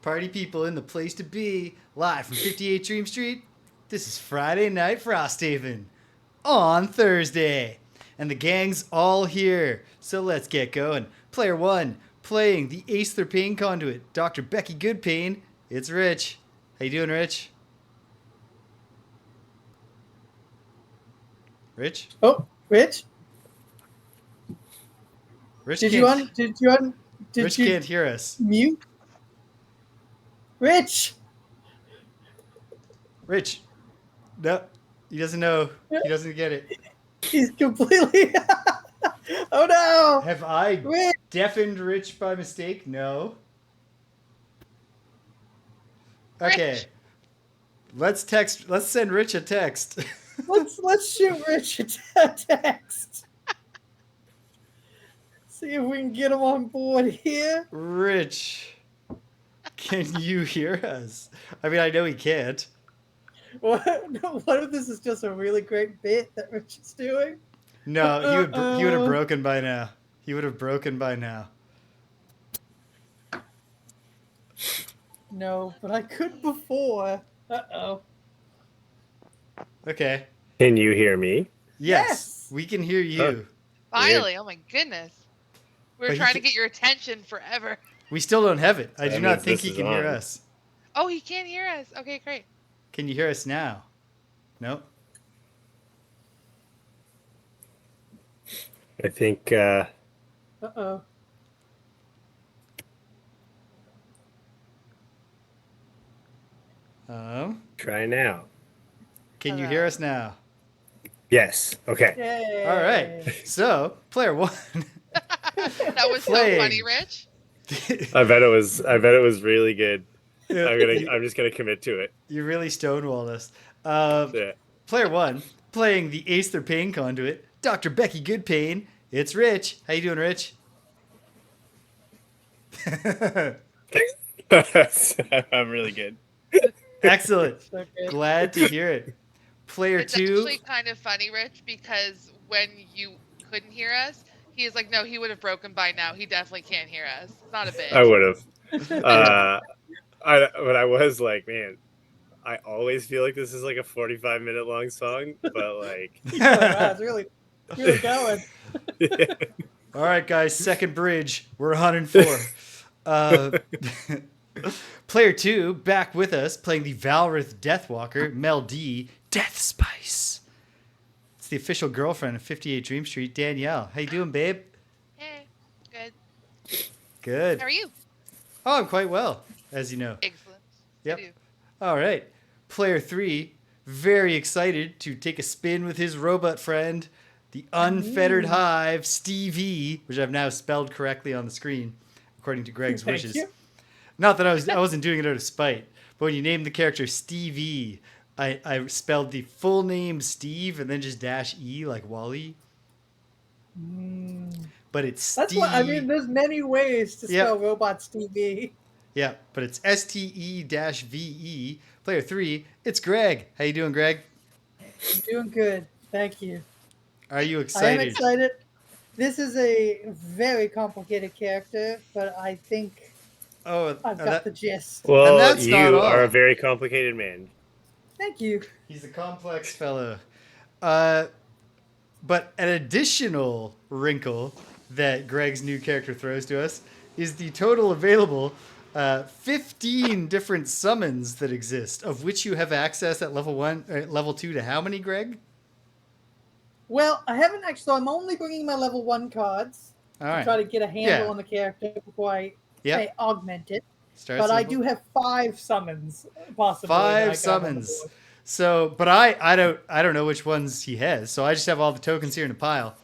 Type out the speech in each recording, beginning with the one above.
party people in the place to be, live from 58 Dream Street. This is Friday Night Frosthaven on Thursday. And the gang's all here, so let's get going. Player 1, playing the Aether Pain Conduit, Dr. Becky Goodpain. It's Rich. How you doing, Rich? Rich? Oh, Rich? Rich Did Rich can't hear us. Mute? Rich! Rich. No, he doesn't know. He doesn't get it. He's completely... Oh no! Have I Rich! deafened Rich by mistake? No. Okay. Rich. Let's send Rich a text. Let's shoot Rich a text. See if we can get him on board here. Rich, can you hear us? I mean, I know he can't. What if this is just a really great bit that Rich is doing? No, he would have broken by now. He would have broken by now. No, but I could before. Uh-oh. Okay. Can you hear me? Yes. We can hear you. Finally, oh my goodness. We were But he trying to can- get your attention forever. We still don't have it. I That do not means think this he is can hear on. us. Oh, he can't hear us. Okay, great. Can you hear us now? No? I think Uh-oh. try now. Can you hear us now? Yes. Okay. Yay. All right. So, player 1. That was so Playing. funny, Rich. I bet it was really good. you I'm just gonna commit to it. really stonewalled us. Yeah. Player 1, playing the Aether Pain Conduit, Dr. Becky Goodpain. It's Rich. How you doing, Rich? I'm really good. Excellent. So good. Glad to hear it. Player It's 2. actually kind of funny, Rich, because when you couldn't hear us, he was like, no, he would have broken by now. He definitely can't hear us. It's not a bit. I would have. But I was like, man, I always feel like this is like a 45-minute long song, but like, Wow, it's really going. All right, guys, second bridge. We're 104. Player 2, back with us, playing the Valrith Deathwalker, Mel D, Death Spice. It's the official girlfriend of 58 Dream Street, Danielle. How you doing, babe? Hey, good. Good. How are you? Oh, I'm quite well, as you know. Excellent. Yep. I do. All right. Player 3, very excited to take a spin with his robot friend, the Unfettered Hive, Stevie, which I've now spelled correctly on the screen, according to Greg's Thank wishes. you. Not that I wasn't doing it out of spite, but when you named the character Stevie, I spelled the full name Steve and then just dash E like Wally. But it's That's Steve. what I mean. There's many ways to Yep. spell robots TV. Yeah, but it's STE-VE. Player 3, it's Greg. How you doing, Greg? I'm doing good. Thank you. Are you I am excited? excited. This is a very complicated character, but I think Oh, I've got the gist. well, that's you not all. are a very complicated man. Thank you. he's a complex fellow. But an additional wrinkle that Greg's new character throws to us is the total available 15 different summons that exist, of which you have access at level 1, level 2 to how many, Greg? Well, I haven't actually. So I'm only bringing my level 1 cards All to right. try to get a handle Yeah. on the character before I Yep. augment it. Start But I simple. do have 5 summons, possibly. that I 5 got on the summons. board. So, but I don't know which ones he has. So I just have all the tokens here in a pile,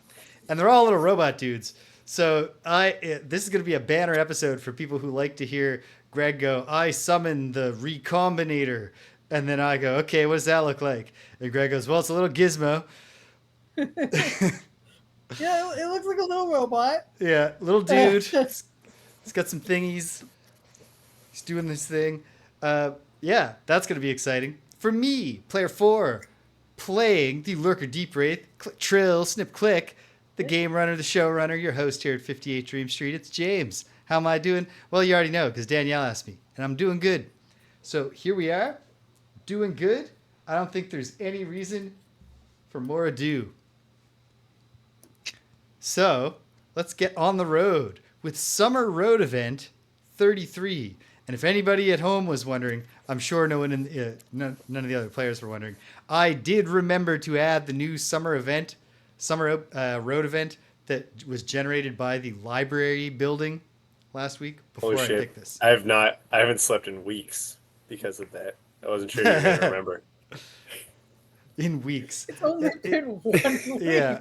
and they're all little robot dudes. So this is going to be a banner episode for people who like to hear Greg go, "I summon the Recombinator," and then I go, "Okay, what does that look like?" And Greg goes, "Well, it's a little gizmo." Yeah, it looks like a little robot. Yeah, little dude. He's got some thingies. He's doing this thing. Yeah, that's going to be exciting. For me, player 4, playing the Lurker Deep Wraith, Trill, Snip, Click, the game runner, the showrunner, your host here at 58 Dream Street. It's James. How am I doing? Well, you already know because Danielle asked me, and I'm doing good. So here we are, doing good. I don't think there's any reason for more ado. So let's get on the road with Summer Road Event 33. And if anybody at home was wondering, I'm sure none of the other players were wondering. I did remember to add the new summer road event that was generated by the library building last week before Holy I shit. picked this. I haven't slept in weeks because of that. I wasn't sure you were going to remember. In weeks. It's only been 1 week. Yeah.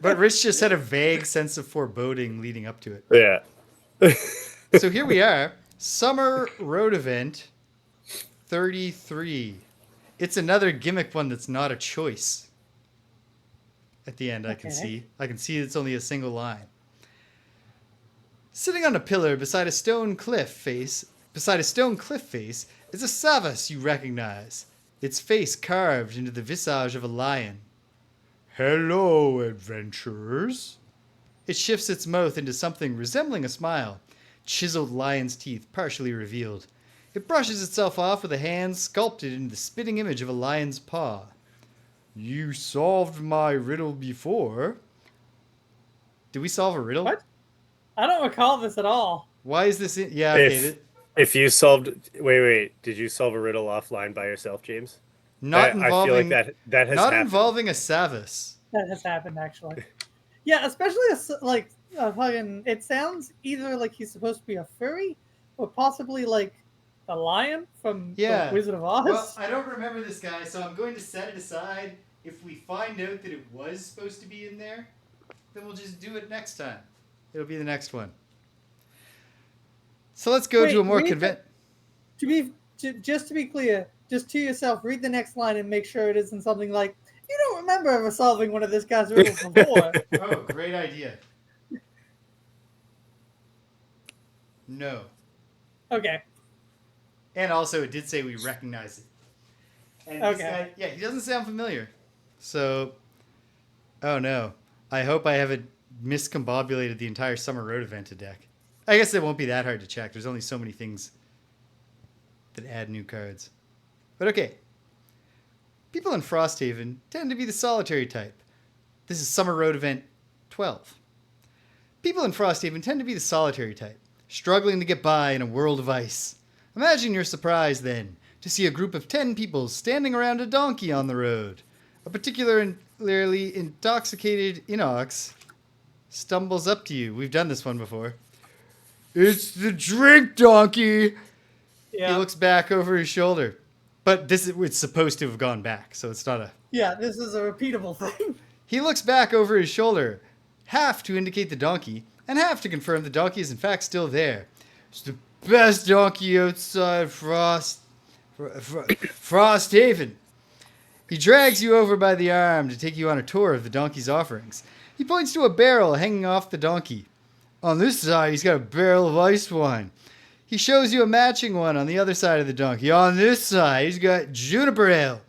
But Rich just had a vague sense of foreboding leading up to it. Yeah. So here we are, Summer Road Event 33. It's another gimmick one that's not a choice. At the end, I can see it's only a single line. Sitting on a pillar beside a stone cliff face, is a suffice you recognize. Its face carved into the visage of a lion. Hello, adventurers. It shifts its mouth into something resembling a smile, chiseled lion's teeth partially revealed. It brushes itself off with a hand sculpted into the spitting image of a lion's paw. You solved my riddle before. Did we solve a riddle? What? I don't recall this at all. Why is this yeah, okay. If you solved... Wait. Did you solve a riddle offline by yourself, James? I feel like that has not happened. involving a Savas. That has happened, actually. Yeah, especially it sounds either like he's supposed to be a furry or possibly like the lion from the Wizard of Oz. Well, I don't remember this guy, so I'm going to set it aside. If we find out that it was supposed to be in there, then we'll just do it next time. It'll be the next one. So let's go to a more Just to be clear, just to yourself, read the next line and make sure it isn't something like, you don't remember ever solving one of this guy's riddles before. Oh, great idea. No. Okay. And also, it did say we recognize it. And this guy, he doesn't sound familiar. So, oh no. I hope I haven't miscombobulated the entire Summer Road Event deck. I guess it won't be that hard to check. There's only so many things that add new cards. But okay. People in Frosthaven tend to be the solitary type. This is Summer Road Event 12. People in Frosthaven tend to be the solitary type, struggling to get by in a world of ice. Imagine your surprise, then, to see a group of 10 people standing around a donkey on the road. A particularly intoxicated Inox stumbles up to you. We've done this one before. It's the drink donkey! Yeah. He looks back over his shoulder. But it's supposed to have gone back, so it's not a... Yeah, this is a repeatable thing. He looks back over his shoulder, half to indicate the donkey, and half to confirm the donkey is in fact still there. It's the best donkey outside Frosthaven. He drags you over by the arm to take you on a tour of the donkey's offerings. He points to a barrel hanging off the donkey. On this side, he's got a barrel of iced wine. He shows you a matching one on the other side of the donkey. On this side, he's got juniper ale.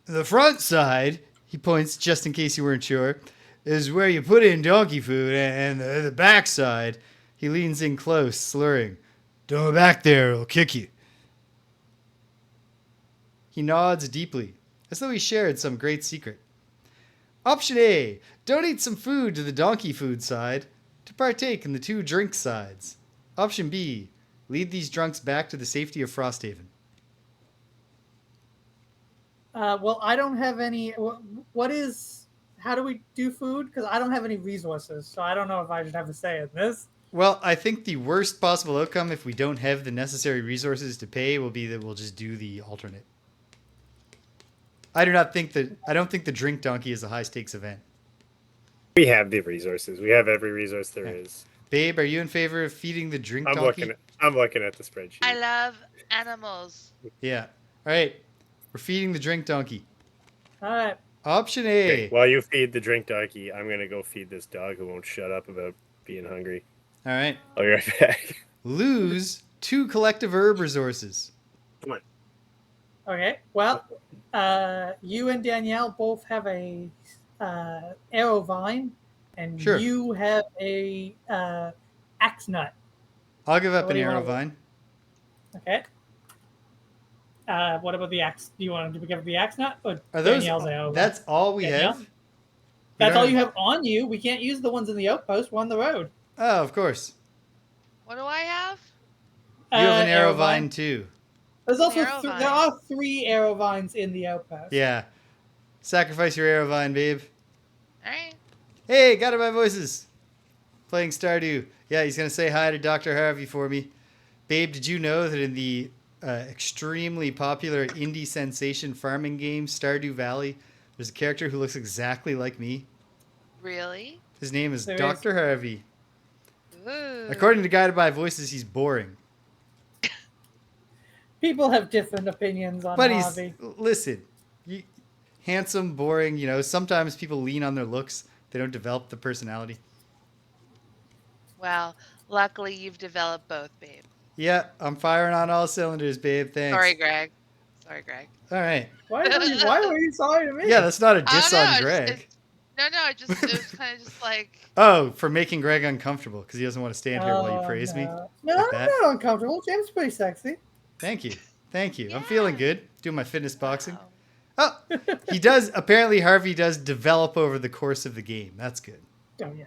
The front side, he points just in case you weren't sure, is where you put in donkey food, and the back side, he leans in close, slurring, "Don't go back there, it'll kick you." He nods deeply, as though he shared some great secret. Option A, donate some food to the donkey food side to partake in the 2 drink sides. Option B, lead these drunks back to the safety of Frosthaven. Well, I don't have any... How do we do food? Because I don't have any resources, so I don't know if I should have a say in this. Well, I think the worst possible outcome if we don't have the necessary resources to pay will be that we'll just do the alternate. I don't think the drink donkey is a high stakes event. We have the resources. We have every resource there is. Babe, are you in favor of feeding the drink donkey? I'm looking at the spreadsheet. I love animals. Yeah. All right. We're feeding the drink donkey. All right. Option A. Okay, while you feed the drink donkey, I'm going to go feed this dog who won't shut up about being hungry. All right. I'll be right back. Lose 2 collective herb resources. Come on. Okay. Well, you and Danielle both have a arrow vine, and Sure. you have a axe nut. I'll give up What an do you arrow want to vine. Okay. What about the axe? Do you want to give the axe nut or Are those? Danielle's arrow? That's all we Danielle? have. We That's don't all you have on you. We can't use the ones in the outpost. We're on the road. Oh, of course. What do I have? You have an arrow vine. vine too. There's An also arrow there vine. are 3 arrow vines in the outpost. Yeah. Sacrifice your arrow vine, babe. All right. Hey, got it by voices. Playing Stardew. Yeah, he's going to say hi to Dr. Harvey for me. Babe, did you know that in the extremely popular indie sensation farming game Stardew Valley, there's a character who looks exactly like me? Really? His name is There Dr. Harvey. Ooh. According to Guided by Voices, he's boring. People have different opinions on But Harvey. listen, handsome, boring, sometimes people lean on their looks. They don't develop the personality. Well, luckily you've developed both, babe. Yeah, I'm firing on all cylinders, babe. Thanks. Sorry, Greg. All right. Why were you sorry to me? Yeah, that's not a I diss don't know, on it's- Greg. it was kind of just like, Oh, for making Greg uncomfortable because he doesn't want to stand here while you praise me. No, Like I'm that? not uncomfortable. James is pretty sexy. Thank you. I'm Yeah. feeling good. Doing my fitness boxing. wow. Oh, he does. Apparently, Harvey does develop over the course of the game. That's good. Oh yeah,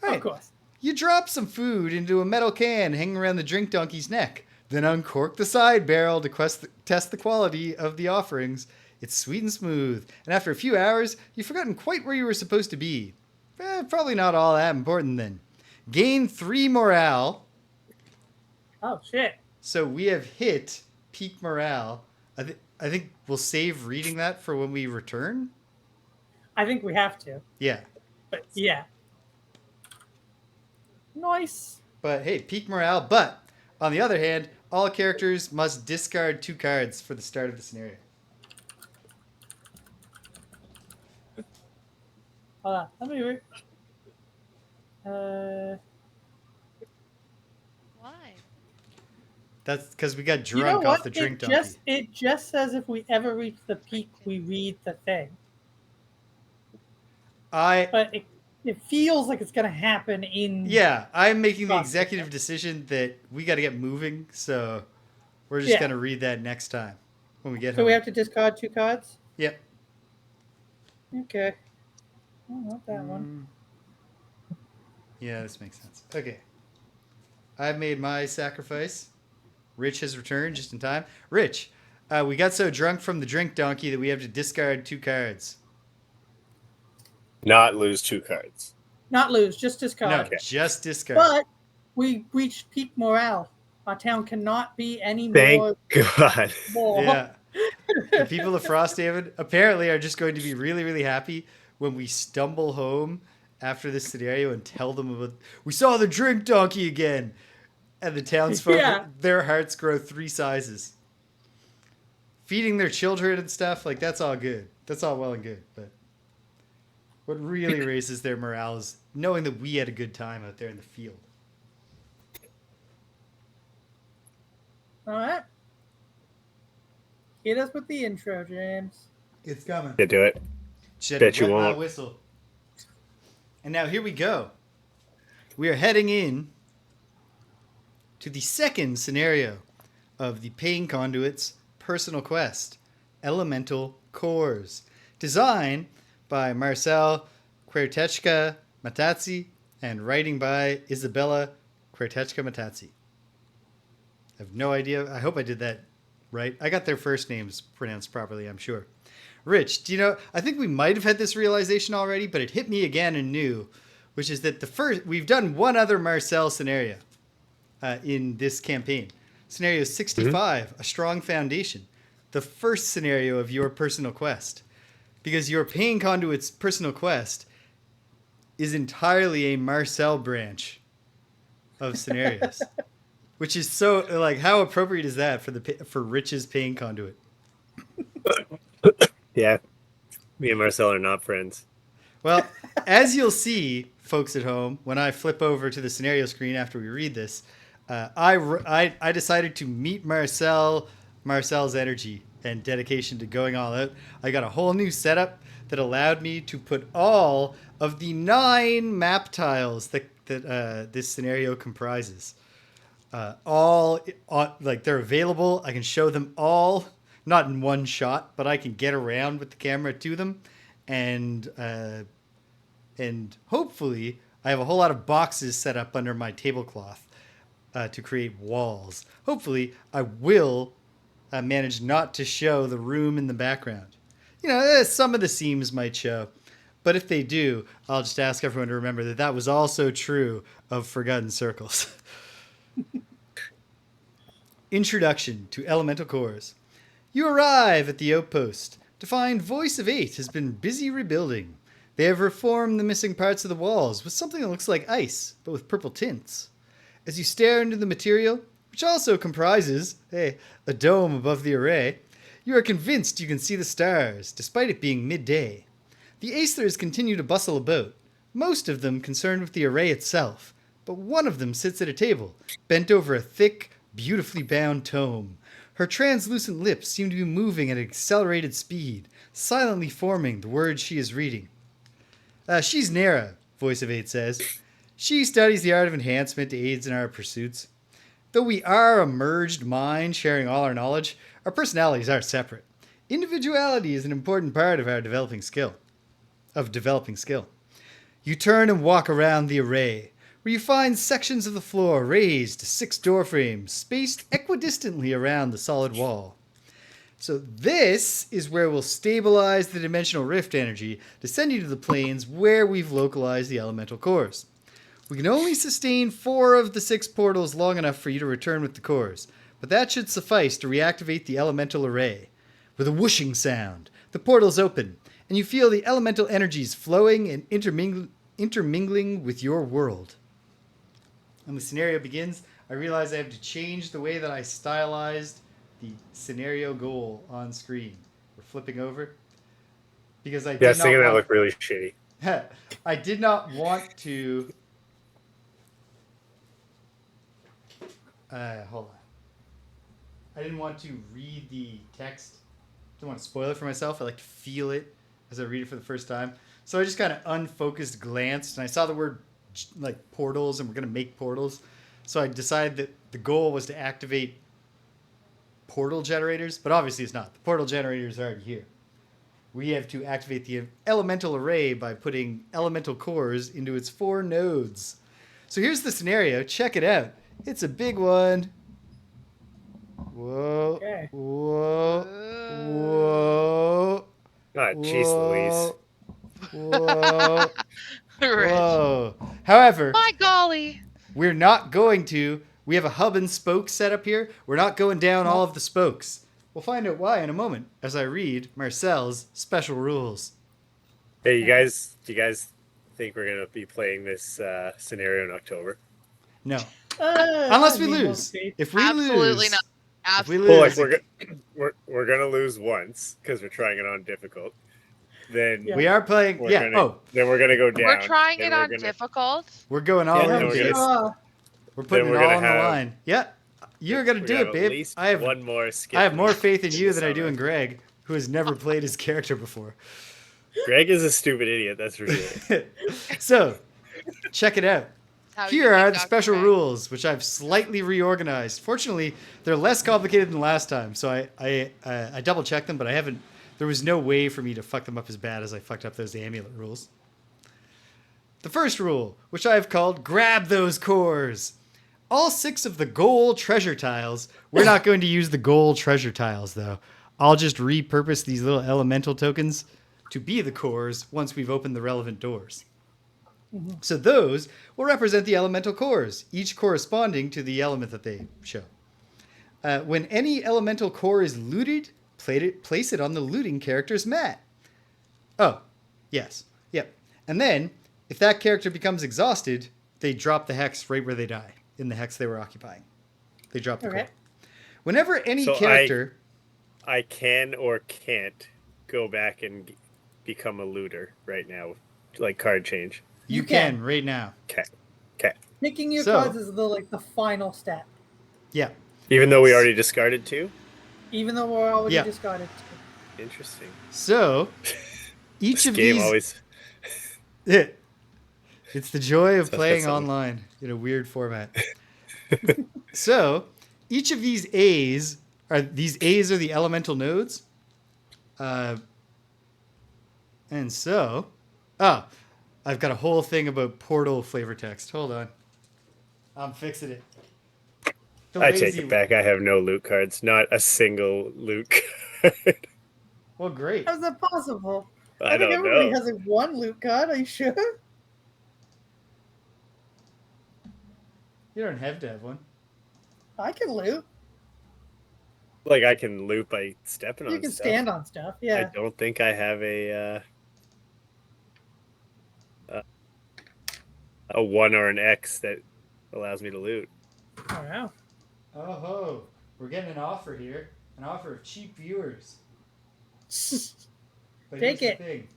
All right. of course. You drop some food into a metal can hanging around the drink donkey's neck. Then uncork the side barrel to test the quality of the offerings. It's sweet and smooth. And after a few hours, you've forgotten quite where you were supposed to be. Probably not all that important then. Gain 3 morale. Oh shit. So we have hit peak morale. I think we'll save reading that for when we return. I think we have to. Yeah. But yeah. Nice. But hey, peak morale. But on the other hand, all characters must discard 2 cards for the start of the scenario. Hold on. Let me read. Why? That's because we got You know drunk what? off the drink donkey. It just says if we ever reach the peak, we read the thing. But it feels like it's gonna happen in. Yeah, I'm making the Frosthaven. executive decision that we got to get moving, so we're just gonna read that next time when we get So home. we have to discard 2 cards. Yep. Okay. Oh, not that one. Yeah, this makes sense. Okay. I've made my sacrifice. Rich has returned just in time. Rich, we got so drunk from the drink donkey that we have to discard 2 cards. Not lose 2 cards. Not lose, just discard. No, Okay. just discard. But we reached peak morale. Our town cannot be any Thank more. God. Yeah. The people of Frosthaven apparently are just going to be really, really happy when we stumble home after this scenario and tell them about, we saw the drink donkey again. And the townsfolk, their hearts grow 3 sizes. Feeding their children and stuff, like, that's all good. That's all well and good. But what really raises their morale is knowing that we had a good time out there in the field. All right. Hit us with the intro, James. It's coming. You do it. Should Bet you wet my won't. whistle. And now here we go. We are heading in to the second scenario of the Pain Conduit's personal quest, Elemental Cores, designed by Marcel Cwertetschka-Mattasits and writing by Isabella Cwertetschka-Mattasits. I have no idea. I hope I did that right. I got their first names pronounced properly, I'm sure. Rich, do you know, I think we might have had this realization already, but it hit me again and new, which is that we've done one other Marcel scenario in this campaign. Scenario 65, A Strong Foundation, the first scenario of your personal quest. Because your Pain Conduit's personal quest is entirely a Marcel branch of scenarios. Which is so, like, how appropriate is that for Rich's Pain Conduit? Yeah. Me and Marcel are not friends. Well, as you'll see, folks at home, when I flip over to the scenario screen after we read this, I decided to meet Marcel's energy and dedication to going all out. I got a whole new setup that allowed me to put all of the 9 map tiles that this scenario comprises. They're available. I can show them all, not in one shot, but I can get around with the camera to them, and hopefully I have a whole lot of boxes set up under my tablecloth to create walls. Hopefully I will manage not to show the room in the background. Some of the seams might show, but if they do, I'll just ask everyone to remember that was also true of Forgotten Circles. Introduction to Elemental Cores. You arrive at the outpost to find Voice of 8 has been busy rebuilding. They have reformed the missing parts of the walls with something that looks like ice, but with purple tints. As you stare into the material, which also comprises, a dome above the array, you are convinced you can see the stars, despite it being midday. The Aeslers continue to bustle about, most of them concerned with the array itself, but one of them sits at a table, bent over a thick, beautifully bound tome. Her translucent lips seem to be moving at an accelerated speed, silently forming the words she is reading. She's Nera, Voice of 8 says. She studies the art of enhancement to aids in our pursuits. Though we are a merged mind sharing all our knowledge, our personalities are separate. Individuality is an important part of our developing skill. You turn and walk around the array, where you find sections of the floor raised to 6 door frames, spaced equidistantly around the solid wall. So this is where we'll stabilize the dimensional rift energy to send you to the planes where we've localized the elemental cores. We can only sustain 4 of the 6 portals long enough for you to return with the cores, but that should suffice to reactivate the elemental array. With a whooshing sound, the portals open, and you feel the elemental energies flowing and intermingling with your world. When the scenario begins, I realize I have to change the way that I stylized the scenario goal on screen. We're flipping over. Because I did not want... that looked really shitty. I did not want to... hold on. I didn't want to read the text. I didn't want to spoil it for myself. I like to feel it as I read it for the first time. So I just kind of unfocused glanced, and I saw the word like portals, and we're going to make portals. So I decided that the goal was to activate portal generators, but obviously it's not. The portal generators are already here. We have to activate the elemental array by putting elemental cores into its 4 nodes. So here's the scenario. Check it out. It's a big one. Whoa. Okay. Whoa. Whoa. Ah, jeez Louise. Whoa. Rich. Whoa. However, My golly. we're not going to. We have a hub and spoke set up here. We're not going down all of the spokes. We'll find out why in a moment as I read Marcel's special rules. Hey, you guys think we're gonna be playing this scenario in October? No. Unless we I mean, we'll lose. see. If we Absolutely lose. not. If we Well, lose. like we're gonna lose once because we're trying it on difficult. Then Yeah. We are playing. we're Yeah. gonna, then we're gonna go down. We're trying then it we're on gonna- difficult. We're going all Yeah, in, we're babe. gonna- We're putting we're it all gonna on the have- line. Yeah. You're going to we do have it, at babe. least I have one more skip. I have more faith in you this than I do summer. in Greg, who has never played his character before. Greg is a stupid idiot. That's for sure. So, check it out. How you Here are think the Dr. special Greg. rules, which I've slightly reorganized. Fortunately, they're less complicated than last time, so I double checked them, but I haven't. There was no way for me to fuck them up as bad as I fucked up those amulet rules. The first rule, which I've called "Grab Those Cores." All 6 of the gold treasure tiles. We're not going to use the gold treasure tiles, though. I'll just repurpose these little elemental tokens to be the cores once we've opened the relevant doors. So those will represent the elemental cores, each corresponding to the element that they show. When any elemental core is looted, place it on the looting character's mat. Oh, yes. Yep. And then, if that character becomes exhausted, they drop the hex right where they die, in the hex they were occupying. They drop the Okay. core. Whenever any So character... I can or can't go back and become a looter right now, like card change. You You can can. right now. Okay. Picking your So- cards is the final step, Yeah. Even though we already discarded 2? even though we're already Yeah. discarded. Interesting. So, Each This of game these, always. it's the joy of Sounds playing awesome. online in a weird format. So each of these A's are the elemental nodes, and so I've got a whole thing about portal flavor text. Hold on, I'm fixing it. The I take lazy. it back. I have no loot cards. Not a single loot card. Well, great. How's that possible? I think don't everybody know. has like one loot card. Are you sure? You don't have to have one. I can loot. Like I can loot by stepping You on can stuff. stand on stuff. I Yeah. don't think I have a 1 or an X that allows me to loot. Oh wow. Oh ho, we're getting an offer here. An offer of cheap viewers. But Take here's it. the thing.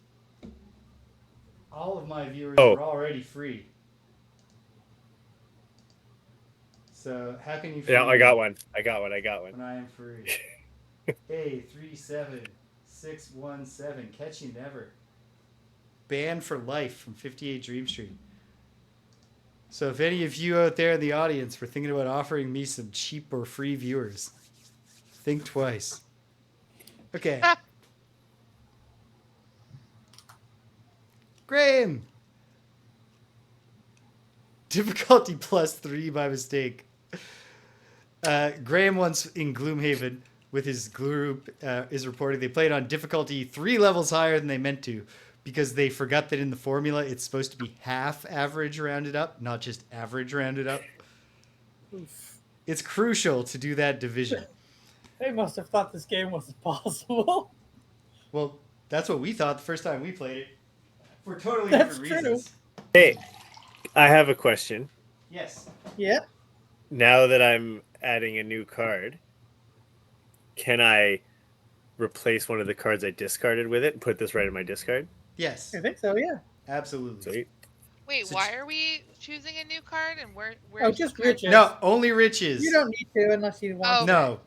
All of my viewers Oh. are already free. So how can you Yeah, free I got me one. I got one. when I am free? A37617. Catch you never. Banned for life from 58 Dream Street. So if any of you out there in the audience were thinking about offering me some cheap or free viewers, think twice. Okay. Graham! Difficulty +3 by mistake. Graham once in Gloomhaven with his group is reporting they played on difficulty 3 levels higher than they meant to because they forgot that in the formula it's supposed to be half average rounded up, not just average rounded up. Oof. It's crucial to do that division. They must have thought this game wasn't possible. Well, that's what we thought the first time we played it. For totally That's different true. reasons. Hey, I have a question. Yes. Yeah. Now that I'm adding a new card, can I replace one of the cards I discarded with it and put this right in my discard? Yes. I think so. Yeah. Absolutely. Sweet. Wait, So why are we choosing a new card and where? Oh, just riches. No, only riches. You don't need to unless you want. Oh, to. No.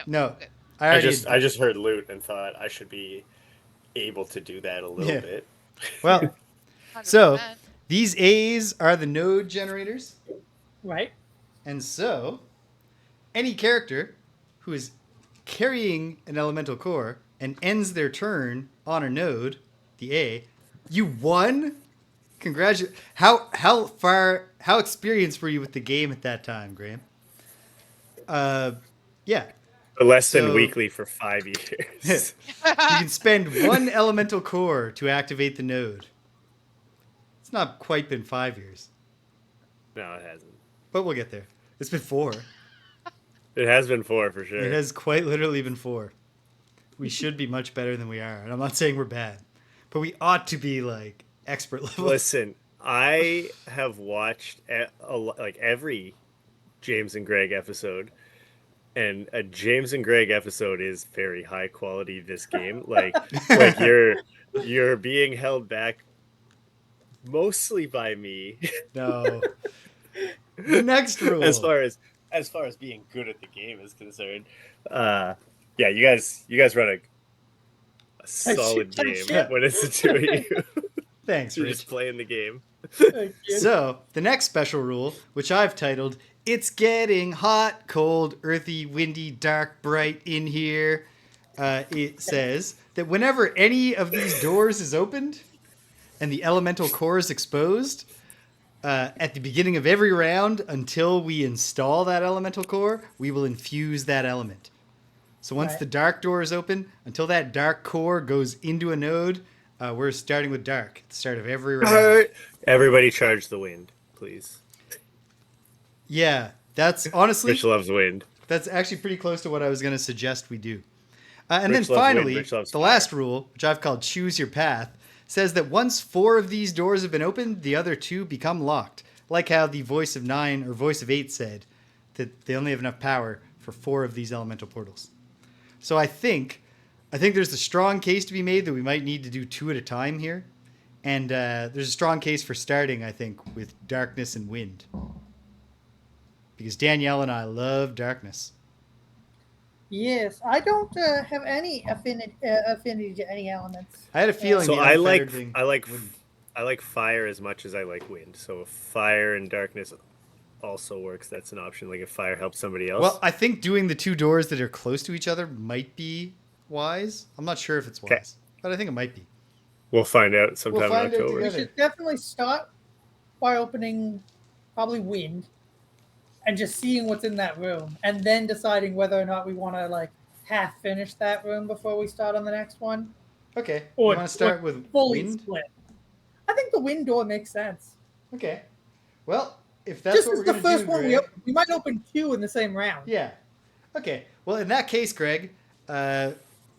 No. Good. I just heard loot and thought I should be able to do that a little Yeah. bit. Well, 100%. so these A's are the node generators. Right. And so, any character who is carrying an elemental core and ends their turn on a node, the A, you won? Congratulations. How experienced were you with the game at that time, Graham? Yeah. Less than So- weekly for 5 years. You can spend 1 elemental core to activate the node. It's not quite been 5 years, No, it hasn't. but we'll get there. It's been 4. It has been 4 for sure. It has quite literally been 4. We should be much better than we are. And I'm not saying we're bad, but we ought to be like expert level. Listen, I have watched every James and Greg episode, and a James and Greg episode is very high quality. This game, like you're being held back mostly by me. No. The next rule. as far as being good at the game is concerned. Yeah, you guys run a solid Touch game shit. when it's the two of you. Thanks, You're Rich. just playing the game. Thank you. So, the next special rule, which I've titled, It's Getting Hot, Cold, Earthy, Windy, Dark, Bright in Here, it says that whenever any of these doors is opened and the elemental core is exposed, at the beginning of every round until we install that elemental core, we will infuse that element. So once Right. the dark door is open, until that dark core goes into a node, we're starting with dark at the start of every round. Everybody charge the wind, please. Yeah, that's honestly, Rich loves wind. that's actually pretty close to what I was going to suggest we do. And Rich then loves wind, finally, Rich loves the fire. last rule, which I've called Choose Your Path, says that once 4 of these doors have been opened, the other 2 become locked. Like how the voice of 9 or voice of 8 said that they only have enough power for 4 of these elemental portals. So I think there's a strong case to be made that we might need to do 2 at a time here. And there's a strong case for starting, I think, with darkness and wind. Because Danielle and I love darkness. Yes, I don't have any affinity to any elements. I had a feeling So the unfettered thing wouldn't. I like fire as much as I like wind. So if fire and darkness also works, that's an option. Like if fire helps somebody Well, else. I think doing the two doors that are close to each other might be wise. I'm not sure if it's Okay. wise, but I think it might be. We'll find out We'll sometime in find out October. We together. should definitely start by opening probably wind and just seeing what's in that room, and then deciding whether or not we want to like half finish that room before we start on the next one, Okay. You or, want to or start with fully wind? split. I think the wind door makes sense. Okay. Well, if that's Just what as we're the gonna first do, one Greg. we might open two in the same round. Yeah. Okay. Well, in that case, Greg, uh,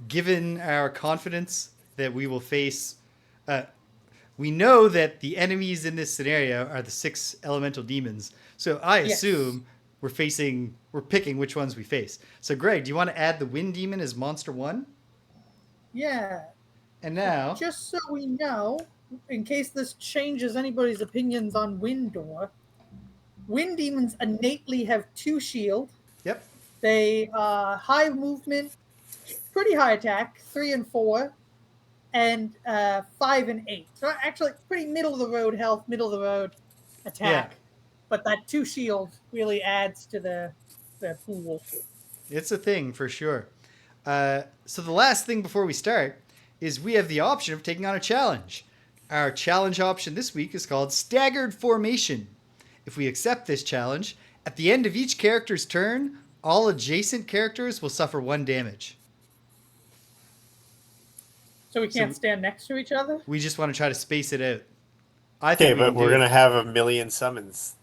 given our confidence that we will face, we know that the enemies in this scenario are the 6 elemental demons. So I Yes. assume we're picking which ones we face. So, Greg, do you want to add the wind demon as monster 1? Yeah. And now, Just so we know, in case this changes anybody's opinions on Wind Door, Wind Demons innately have 2 shield. yep. They high movement, pretty high attack, 3 and 4, and 5 and 8. So actually, pretty middle of the road health, middle of the road attack. Yeah. But that 2 shield really adds to the pool. It's a thing for sure. So the last thing before we start is we have the option of taking on a challenge. Our challenge option this week is called Staggered Formation. If we accept this challenge, at the end of each character's turn, all adjacent characters will suffer 1 damage. So we can't stand next to each other? We just want to try to space it out. I Okay, think we but can we're do gonna it. have a million summons.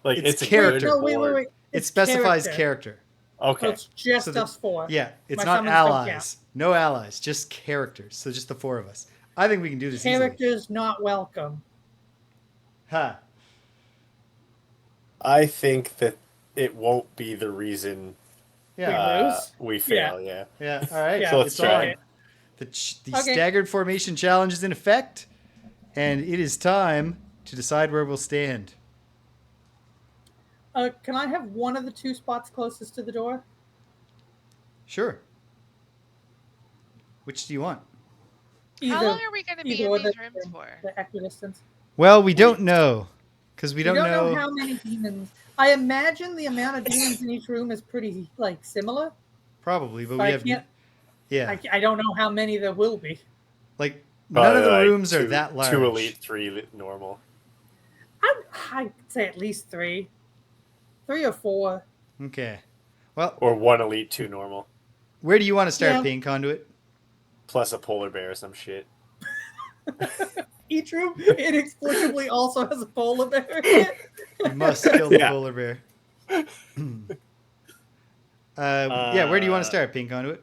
Like It's a character. good No, wait. board. It specifies character. So Okay. it's just So us 4. Yeah, it's My not summons don't count. allies. No allies, just characters. So just the 4 of us. I think we can do this easily. Characters not welcome. Huh. I think that it won't be the reason Yeah. we fail. Yeah. Yeah. All right. Yeah, So let's it's try on. it. The Okay. staggered formation challenge is in effect, and it is time to decide where we'll stand. Can I have one of the 2 spots closest to the door? Sure. Which do you want? How long are we going to be in these rooms for? The equidistance. Well, we don't know, because we don't know. How many demons. I imagine the amount of demons in each room is pretty like similar. Probably, but But we I have. can't. Yeah. I don't know how many there will be. Like none of the Like rooms are that large. 2 elite, 3 normal. I'd say at least 3. 3 or 4. Okay. Well, Or 1 elite, 2 normal. where do you want to start, Yeah. Pain Conduit? Plus a polar bear or some shit. Each room inexplicably also has a polar bear in it. You must kill the Yeah. polar bear. Yeah, where do you want to start, Pain Conduit?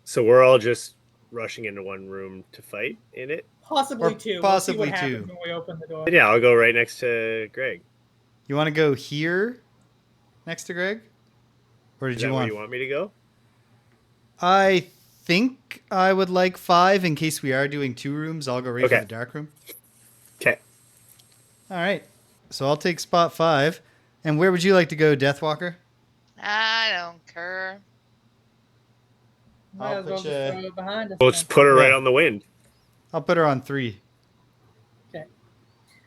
So we're all just rushing into one room to fight in it? Possibly Or 2. possibly we'll see what 2. happens when we open the door. Yeah, I'll go right next to Greg. You want to go here, next to Greg, or did Is you that want? where you want me to go? I think I would like 5 in case we are doing 2 rooms. I'll go right for Okay. the dark room. Okay. All right. So I'll take spot 5. And where would you like to go, Deathwalker? I don't care. Might as well put just you- throw it behind us. We'll then. just put her right Yeah. on the wind. I'll put her on 3. Okay.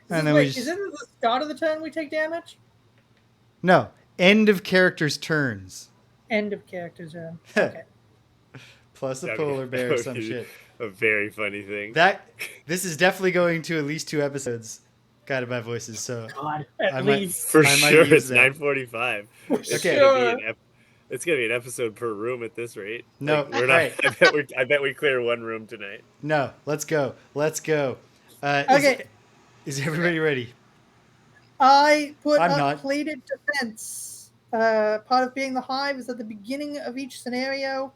And then we Is it at the start of the turn we take damage? No, end of character's turns. End of character's turn. Okay. Plus a That'd be- polar bear that or would some be shit. A very funny thing. This is definitely going to at least 2 episodes. Guided by voices. So God, at I might- least. For I might sure, use it's that. 9:45. It's Okay. gonna be it's gonna be an episode per room at this rate. No, Like, we're not. right. I bet we clear 1 room tonight. no, let's go. Okay. Is everybody ready? I put I'm up not. plated defense. Part of being the hive is at the beginning of each scenario.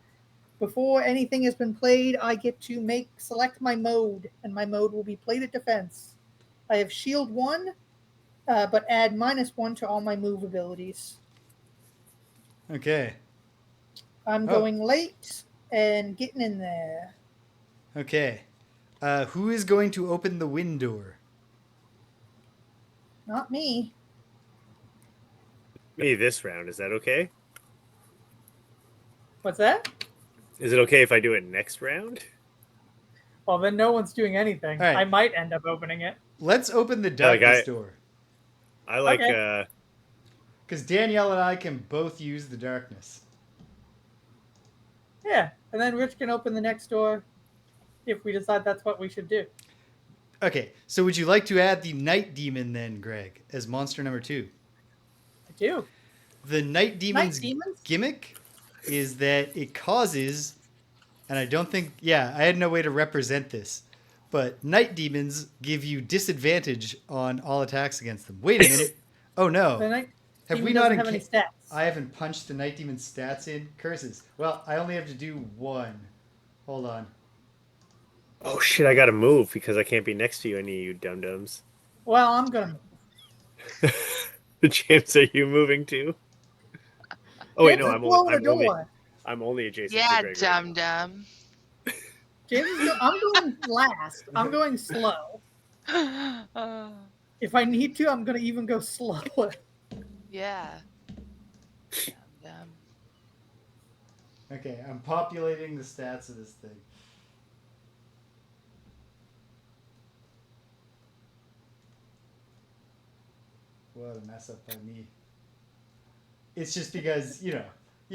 Before anything has been played, I get to select my mode, and my mode will be plated defense. I have shield 1, but add -1 to all my move abilities. Okay. I'm Oh. going late and getting in there. Okay. Who is going to open the wind door? Not me. me this round. Is that okay? What's that? Is it okay if I do it next round? Well, then no one's doing anything. All right. I might end up opening it. Let's open the Yeah, like darkness door. I like Okay. Because Danielle and I can both use the darkness. Yeah, and then Rich can open the next door if we decide that's what we should do. Okay, so would you like to add the night demon then, Greg, as monster number 2? I do. The night demon's demons? gimmick is that it causes, and I don't think, yeah, I had no way to represent this, but night demons give you disadvantage on all attacks against them. Wait a minute. Oh The no. night Have demon we not doesn't have any stats. I haven't punched the night demon's stats in? Curses. Well, I only have to do 1. Hold on. Oh shit! I gotta move because I can't be next to you, any of you dum dums. Well, I'm gonna. James, are you moving too? Oh wait, James no, is I'm blowing only, the I'm only, door. I'm only adjacent Yeah, to Greg. dum dum. I'm going last. I'm going slow. If I need to, I'm gonna even go slower. Yeah. Dum dum. Okay, I'm populating the stats of this thing. What a mess up by me. It's just because, you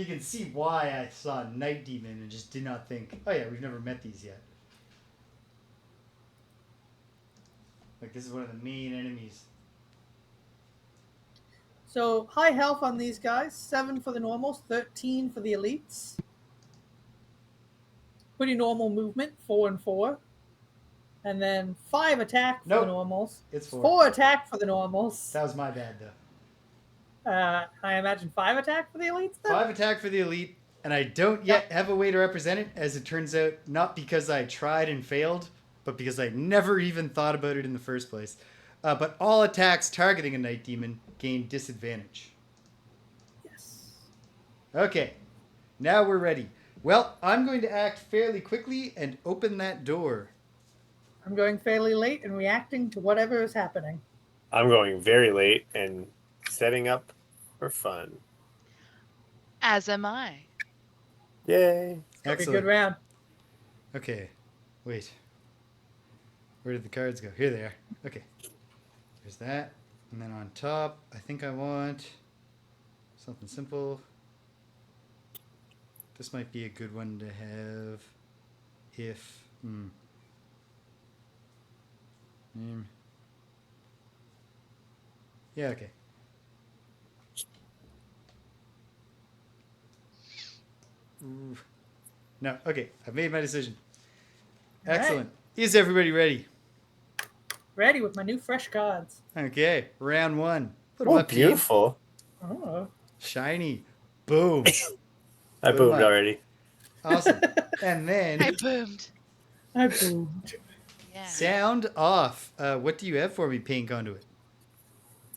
can see why I saw Night Demon and just did not think, oh yeah, we've never met these yet. Like, this is one of the main enemies. So high health on these guys. 7 for the normals, 13 for the elites. Pretty normal movement, 4 and 4. And then 5 attack for Nope. the normals. It's 4. 4 attack for the normals. That was my bad, though. I imagine 5 attack for the elites then? 5 attack for the elite, and I don't yet have a way to represent it, as it turns out, not because I tried and failed, but because I never even thought about it in the first place. But all attacks targeting a night demon gain disadvantage. Yes. Okay, now we're ready. Well, I'm going to act fairly quickly and open that door. I'm going fairly late and reacting to whatever is happening. I'm going very late and setting up for fun. As am I. Yay! It's gonna be a Excellent. good round. Okay, wait. Where did the cards go? Here they are. Okay. There's that. And then on top, I think I want something simple. This might be a good one to have if... Yeah, okay. Ooh. No, okay. I've made my decision. All right. Excellent. Is everybody ready? Ready with my new fresh cards. Okay, round 1. Put 'em Oh, up, Pete. beautiful! Oh. Shiny. Boom. I Put 'em boomed up. already. Awesome. And I then boomed. I boomed. Yeah. sound off. What do you have for me, Pain Conduit?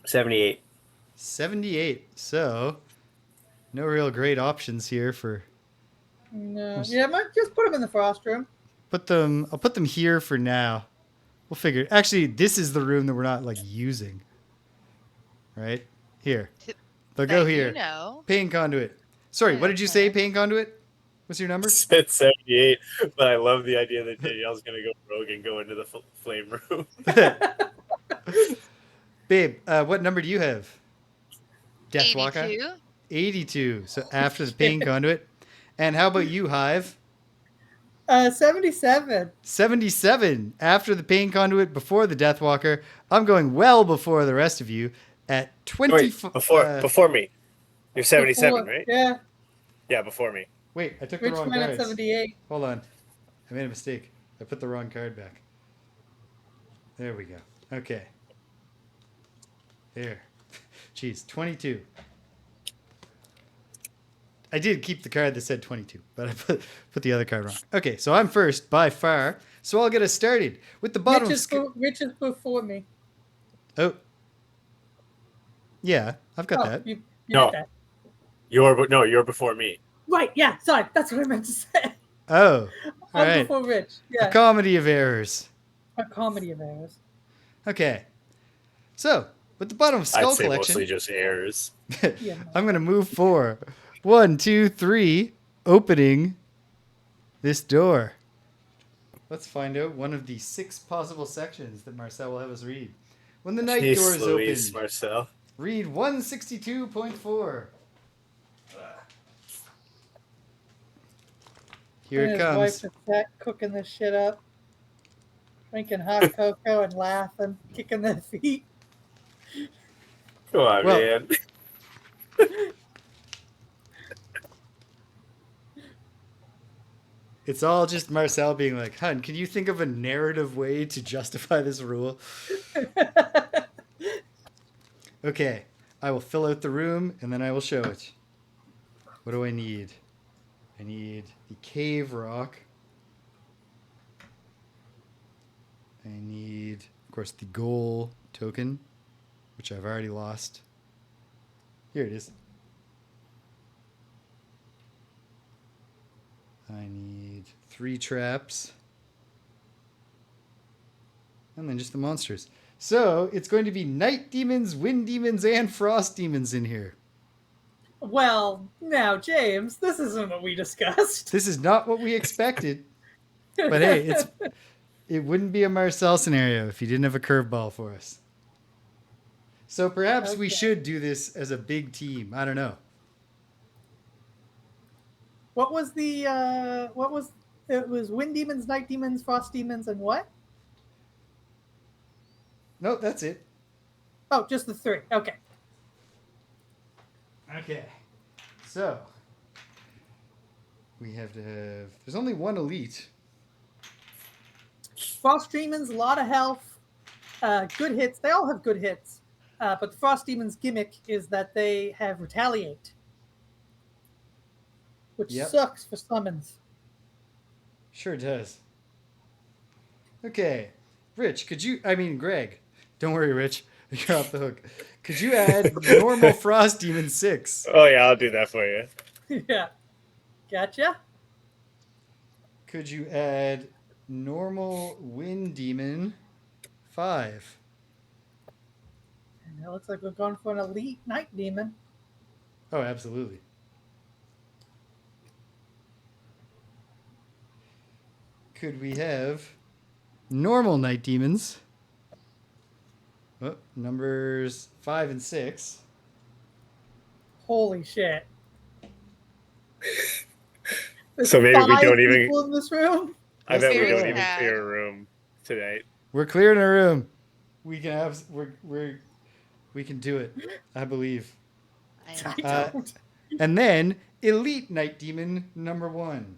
78. 78. So, no real great options here for... No. Yeah, I might just put them in the frost room. I'll put them here for now. We'll figure. Actually, this is the room that we're not using. Right? Here. They'll go That here. You know. Pain Conduit. Sorry, what did you say, Pain Conduit? What's your number? Said 78, but I love the idea that Danielle's going to go rogue and go into the flame room. Babe, what number do you have? Deathwalker? 82. 82. So after the Pain Conduit. And how about you, Hive? 77. 77. After the Pain Conduit, before the Deathwalker. I'm going well before the rest of you at 24. Wait, before me. You're 77, Before, right? Yeah. Yeah, before me. Wait, I took Rich the wrong went at cards. 78. Hold on. I made a mistake. I put the wrong card back. There we go. Okay. There. Jeez, 22. I did keep the card that said 22, but I put the other card wrong. Okay, so I'm first by far. So I'll get us started with the bottom Rich is before me. Oh. Yeah, I've got Oh, that. you No. had that. You're before me. Right, yeah, sorry. That's what I meant to say. Oh. All I'm right. before Rich. A Yeah. comedy of errors. A comedy of errors. Okay. So, with the bottom of I'd Skull say Collection. mostly just errors. Yeah. I'm going to move 4. 1, 2, 3. Opening this door. Let's find out one of the 6 possible sections that Marcel will have us read. When the night door is Louise, opened, Marcel. read 162.4. Here And it his wife comes. is set cooking this shit up, drinking hot cocoa and laughing, kicking their feet. Come on, Well, man. it's all just Marcel being like, "Hun, can you think of a narrative way to justify this rule?" Okay, I will fill out the room and then I will show it. What do I need? I need the cave rock. I need, of course, the goal token, which I've already lost. Here it is. I need 3 traps. And then just the monsters. So it's going to be night demons, wind demons, and frost demons in here. Well, now, James, this isn't what we discussed. This is not what we expected. But hey, it wouldn't be a Marcel scenario if he didn't have a curveball for us. So perhaps we Okay. should do this as a big team. I don't know. What was the it was wind demons, night demons, frost demons, and what? No, that's it. Oh, just the 3. Okay. Okay. So we have to have. There's only 1 elite. Frost demons, a lot of health, good hits. They all have good hits, but the frost demons' gimmick is that they have retaliate, which Yep. sucks for summons. Sure does. Okay. Rich, Greg. Don't worry, Rich. You're off the hook. Could you add normal frost demon 6? Oh yeah, I'll do that for you. Yeah, gotcha. Could you add normal wind demon 5? And it looks like we're going for an elite night demon. Oh, absolutely. Could we have normal night demons? Oh, numbers 5 and 6. Holy shit! So maybe we 5 don't even. people in this room. I bet we Very don't even sad. clear a room tonight. We're clearing a room. We can have. We can do it. I believe. I I am. don't. And then elite night demon number 1.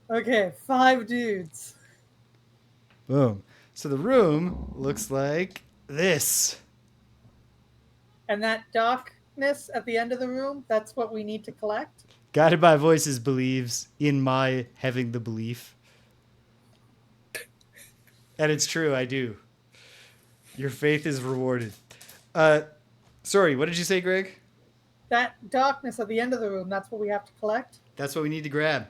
Okay, 5 dudes. Boom. So the room looks like this. And that darkness at the end of the room, that's what we need to collect. Guided by Voices believes in my having the belief. And it's true, I do. Your faith is rewarded. Sorry, what did you say, Greg? That darkness at the end of the room, that's what we have to collect. That's what we need to grab.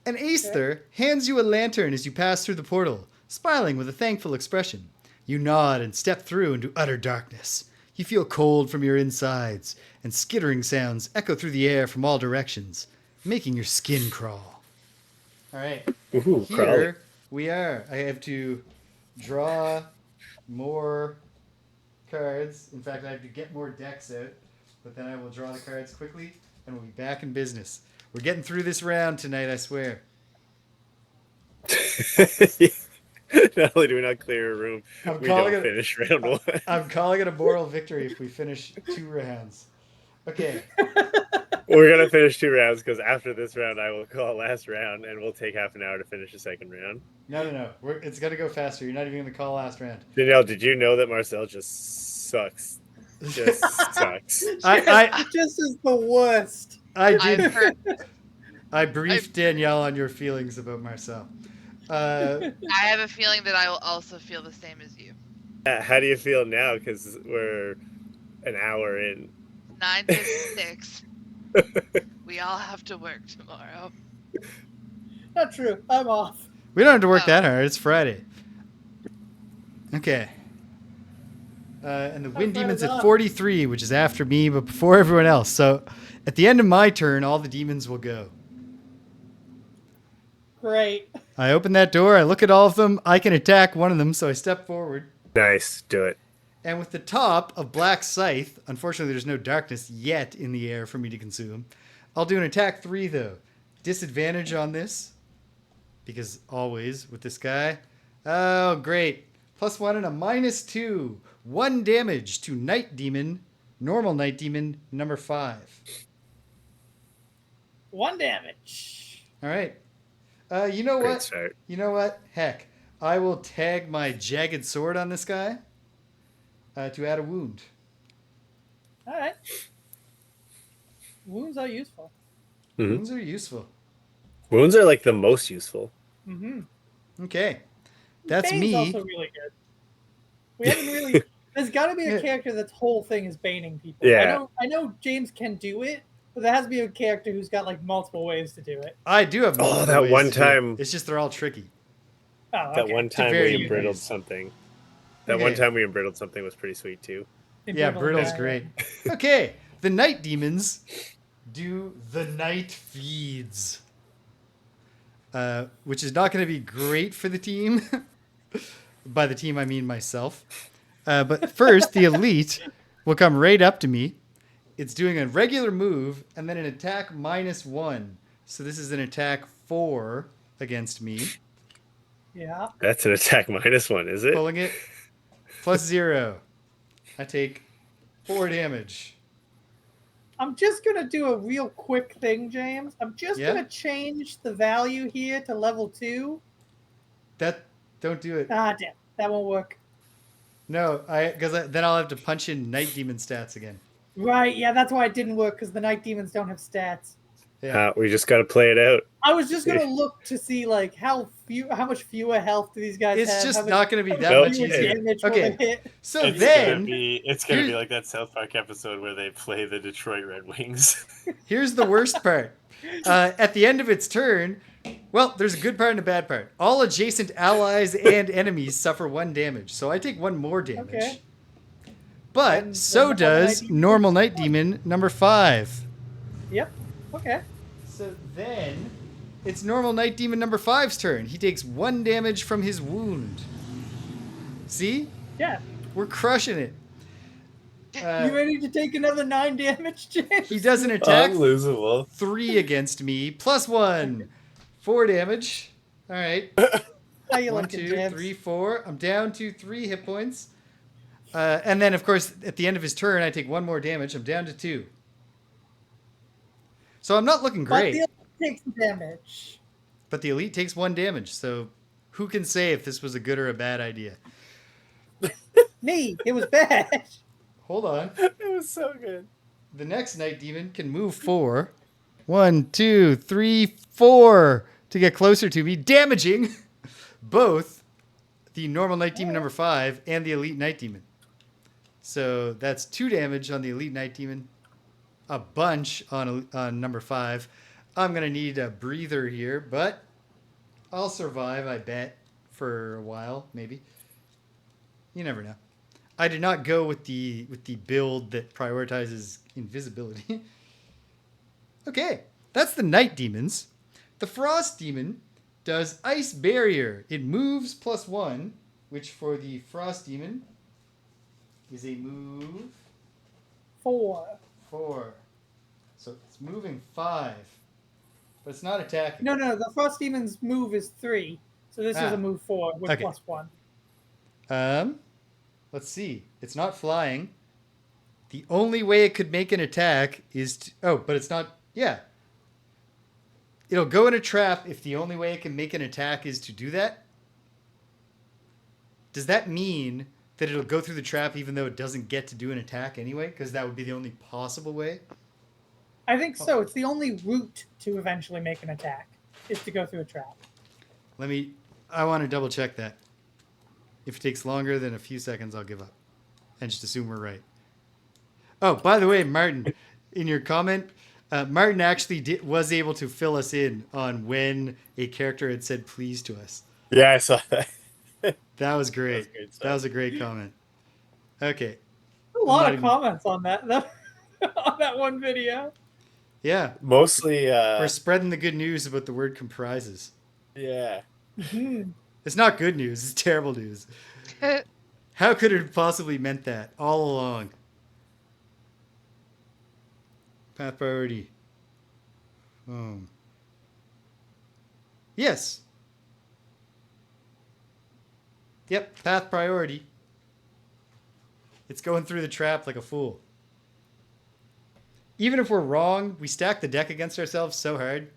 An Aether hands you a lantern as you pass through the portal, smiling with a thankful expression. You nod and step through into utter darkness. You feel cold from your insides, and skittering sounds echo through the air from all directions, making your skin crawl. All right, Ooh, crawly. here we are. I have to draw more cards. In fact, I have to get more decks out, but then I will draw the cards quickly, and we'll be back in business. We're getting through this round tonight, I swear. Not only do we not clear a room, I'm we calling don't it- finish round 1. I'm calling it a moral victory if we finish 2 rounds. Okay. We're gonna finish 2 rounds because after this round, I will call last round, and we'll take half an hour to finish the second round. No. It's going to go faster. You're not even going to call last round. Danielle, did you know that Marcel just sucks? Just sucks. I This is the worst. I I've did. heard, I briefed Danielle on your feelings about Marcel. I have a feeling that I will also feel the same as you. How do you feel now? Because we're an hour in. 9:56. We all have to work tomorrow. Not true. I'm off. We don't have to work Oh. that hard. It's Friday. Okay. And the How Wind far Demon's is at up? 43, which is after me, but before everyone else. So at the end of my turn, all the demons will go. Great. I open that door. I look at all of them. I can attack one of them, so I step forward. Nice. Do it. And with the top of Black Scythe, unfortunately, there's no darkness yet in the air for me to consume. I'll do an attack 3, though. Disadvantage on this, because always with this guy. Oh, great. +1 and a -2. 1 damage to Night Demon, normal Night Demon, number 5. 1 damage. All right. You know Great what? start. You know what? Heck, I will tag my Jagged Sword on this guy to add a wound. All right. Wounds are useful. Mhm. Wounds are useful. Wounds are like the most useful. Mm-hmm. Okay. That's Bane's me. also really good. We haven't really. There's got to be a Yeah. character that's whole thing is baning people. Yeah. I know James can do it, but there has to be a character who's got like multiple ways to do it. I do have multiple that ways one to do it. time- It's just they're all tricky. Oh, That okay. one time very we embrittled nice. something. That Okay. one time we embrittled something was pretty sweet too. Yeah, Embrittled Brittle's guy. great. Okay, the Night Demons do the Night Feeds, which is not going to be great for the team. By the team, I mean myself. But first, the Elite will come right up to me. It's doing a regular move and then an attack -1. So this is an attack 4 against me. Yeah. That's an attack -1, is it? Pulling it +0. I take 4 damage. I'm just gonna do a real quick thing, James. I'm just Yeah? gonna change the value here to level 2. Don't do it. Ah, damn, that won't work. No, because then I'll have to punch in Night Demon stats again. Right? Yeah, that's why it didn't work because the night demons don't have stats. Yeah. We just got to play it out. I was just gonna look to see like how much fewer health do these guys have? It's just How much- not going to be how that Nope. much fewer easier. damage will Okay, they hit? so It's then gonna be here's- like that South Park episode where they play the Detroit Red Wings. here's the worst part. At the end of its turn, well, there's a good part and a bad part. All adjacent allies and enemies suffer 1 damage, so I take 1 more damage. Okay. But And so then does Night Demon normal takes Night 1. Demon number 5. Yep. Okay. So then it's normal Night Demon number 5's turn. He takes 1 damage from his wound. See? Yeah. We're crushing it. You ready to take another 9 damage, James? He does an attack Unlosable. 3 against me, +1. 4 damage. All right. How you 1, looking, 2, James? 3, 4. I'm down to 3 hit points. And then, of course, at the end of his turn, I take 1 more damage. I'm down to 2. So I'm not looking But great. the other takes damage. But the Elite takes 1 damage. So who can say if this was a good or a bad idea? Me. It was bad. Hold on. It was so good. The next Night Demon can move 4. 1, 2, 3, 4 to get closer to me, damaging both the normal Night Demon number 5 and the Elite Night Demon. So that's 2 damage on the Elite Night Demon, a bunch on number 5. I'm going to need a breather here, but I'll survive, I bet, for a while, maybe. You never know. I did not go with the build that prioritizes invisibility. Okay, that's the Night Demons. The Frost Demon does Ice Barrier. It moves +1, which for the Frost Demon is a move 4. 4. So it's moving 5, but it's not attacking. No. The Frost Demon's move is 3. So this is a move 4 with Okay. +1. Let's see. It's not flying. The only way it could make an attack is to, but it's not. Yeah. It'll go in a trap if the only way it can make an attack is to do that. Does that mean that it'll go through the trap even though it doesn't get to do an attack anyway? Because that would be the only possible way. I think so. It's the only route to eventually make an attack is to go through a trap. I want to double check that. If it takes longer than a few seconds, I'll give up and just assume we're right. Oh, by the way, Martin, in your comment, Martin actually was able to fill us in on when a character had said please to us. Yeah, I saw that. That was great. That was great stuff. That was a great comment. Okay. A lot not of even- comments on that on that one video. Yeah. Mostly, We're spreading the good news about the word comprises. yeah. Mhm. It's not good news. It's terrible news. How could it have possibly meant that all along? Path priority. Yes. Yep, path priority. It's going through the trap like a fool. Even if we're wrong, we stack the deck against ourselves so hard.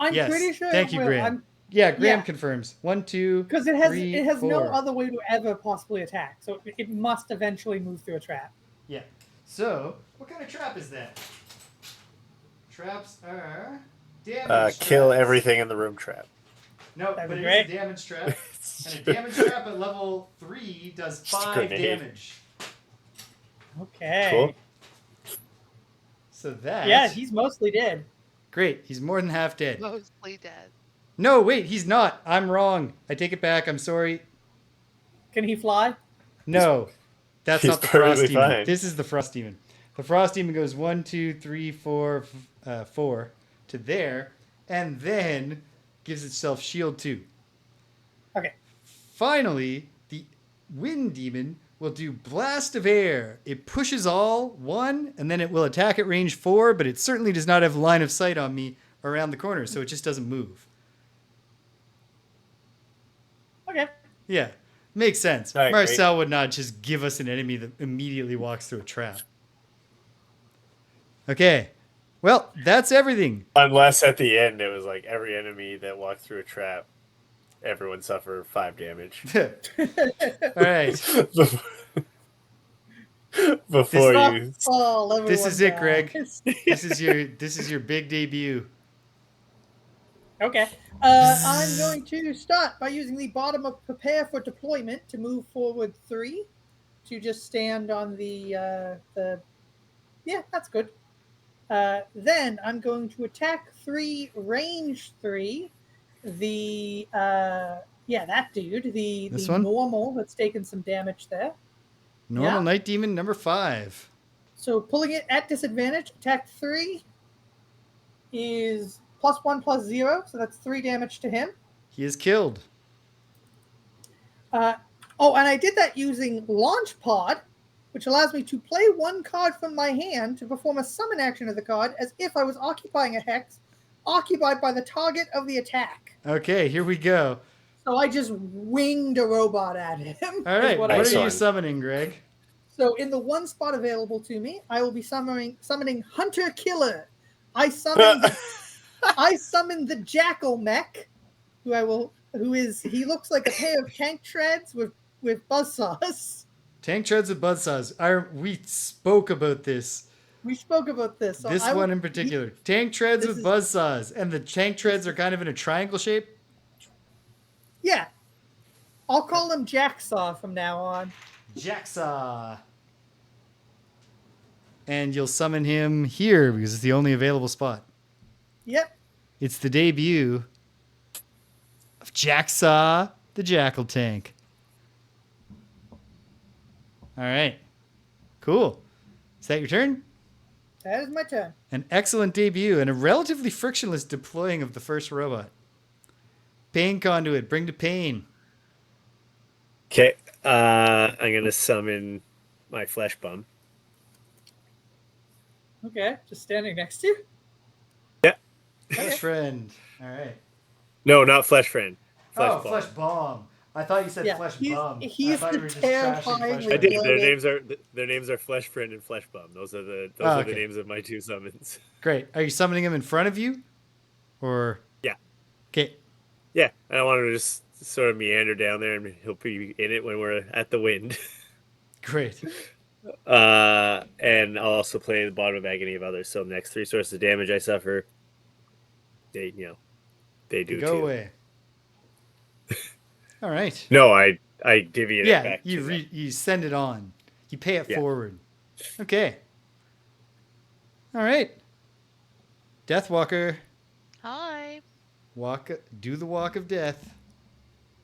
I'm Yes. pretty sure Thank it you, will. Graham. Yeah, Graham Yeah. confirms. 1, 2, Because 3, it has no 4. other way to ever possibly attack, so it must eventually move through a trap. Yeah. So, what kind of trap is that? Traps are damage Kill traps. everything in the room trap. No, That'd but be it is a great. damage trap. And a damage trap at level 3 does Just a 5 grenade. damage. Okay. Cool. So that... Yeah, he's mostly dead. Great. He's more than half dead. Mostly dead. No, wait, he's not. I'm wrong. I take it back. I'm sorry. Can he fly? No, that's he's not the Frost perfectly Demon. fine. This is the Frost Demon. The Frost Demon goes 1, 2, 3, 4, 4 to there, and then gives itself shield 2. Okay. Finally, the Wind Demon will do Blast of Air. It pushes all 1, and then it will attack at range 4, but it certainly does not have line of sight on me around the corner, so it just doesn't move. Okay. Yeah, makes sense. All right, Marcel would not just give us an enemy that immediately walks through a trap. Okay, well, that's everything. Unless at the end it was like every enemy that walked through a trap, everyone suffered 5 damage. All right, Before Not you. all, everyone this is it, Greg. dies. This is your big debut. Okay. I'm going to start by using the bottom of prepare for deployment to move forward 3 to just stand on the yeah, that's good. Then I'm going to attack 3, range 3. The yeah, that dude, the This one? normal that's taken some damage there. Normal Yeah. Night Demon number 5. So pulling it at disadvantage, attack 3 is +1/+0, so that's 3 damage to him. He is killed. Oh, and I did that using Launch Pod, which allows me to play 1 card from my hand to perform a summon action of the card as if I was occupying a hex occupied by the target of the attack. Okay, here we go. So I just winged a robot at him. All right, what are you Excellent. summoning, Greg? So in the 1 spot available to me, I will be summoning Hunter Killer. I summon the Jackal Mech, he looks like a pair of tank treads with buzzsaws. Tank treads with buzzsaws. We spoke about this. We spoke about this. So This one in particular. Tank treads this with is- buzzsaws. And the tank treads are kind of in a triangle shape. Yeah. I'll call him Jacksaw from now on. Jacksaw. And you'll summon him here because it's the only available spot. Yep. It's the debut of Jacksaw, the Jackal Tank. All right. Cool. Is that your turn? That is my turn. An excellent debut and a relatively frictionless deploying of the first robot. Pain Conduit, bring to pain. Okay, I'm gonna summon my flesh bum. Okay. Just standing next to you. Flesh friend. All right. No, not flesh friend. Oh, Flesh flesh bomb. I thought you said Yeah, flesh he's- bomb. he's I thought the you were just trashing terrifying Flesh I Friend. did. Bloated. Their names are flesh friend and flesh bum. Those are the okay. names of my 2 summons. Great. Are you summoning him in front of you? Or Yeah. Okay. Yeah, I want him to just sort of meander down there, and he'll be in it when we're at the wind. Great. And I'll also play the bottom of agony of others. So next 3 sources of damage I suffer, they do Go too. away. All right. No, I divvy it Yeah, back. to them. you send it on. You pay it Yeah. forward. Okay. All right. Deathwalker, Hi. do the walk of death.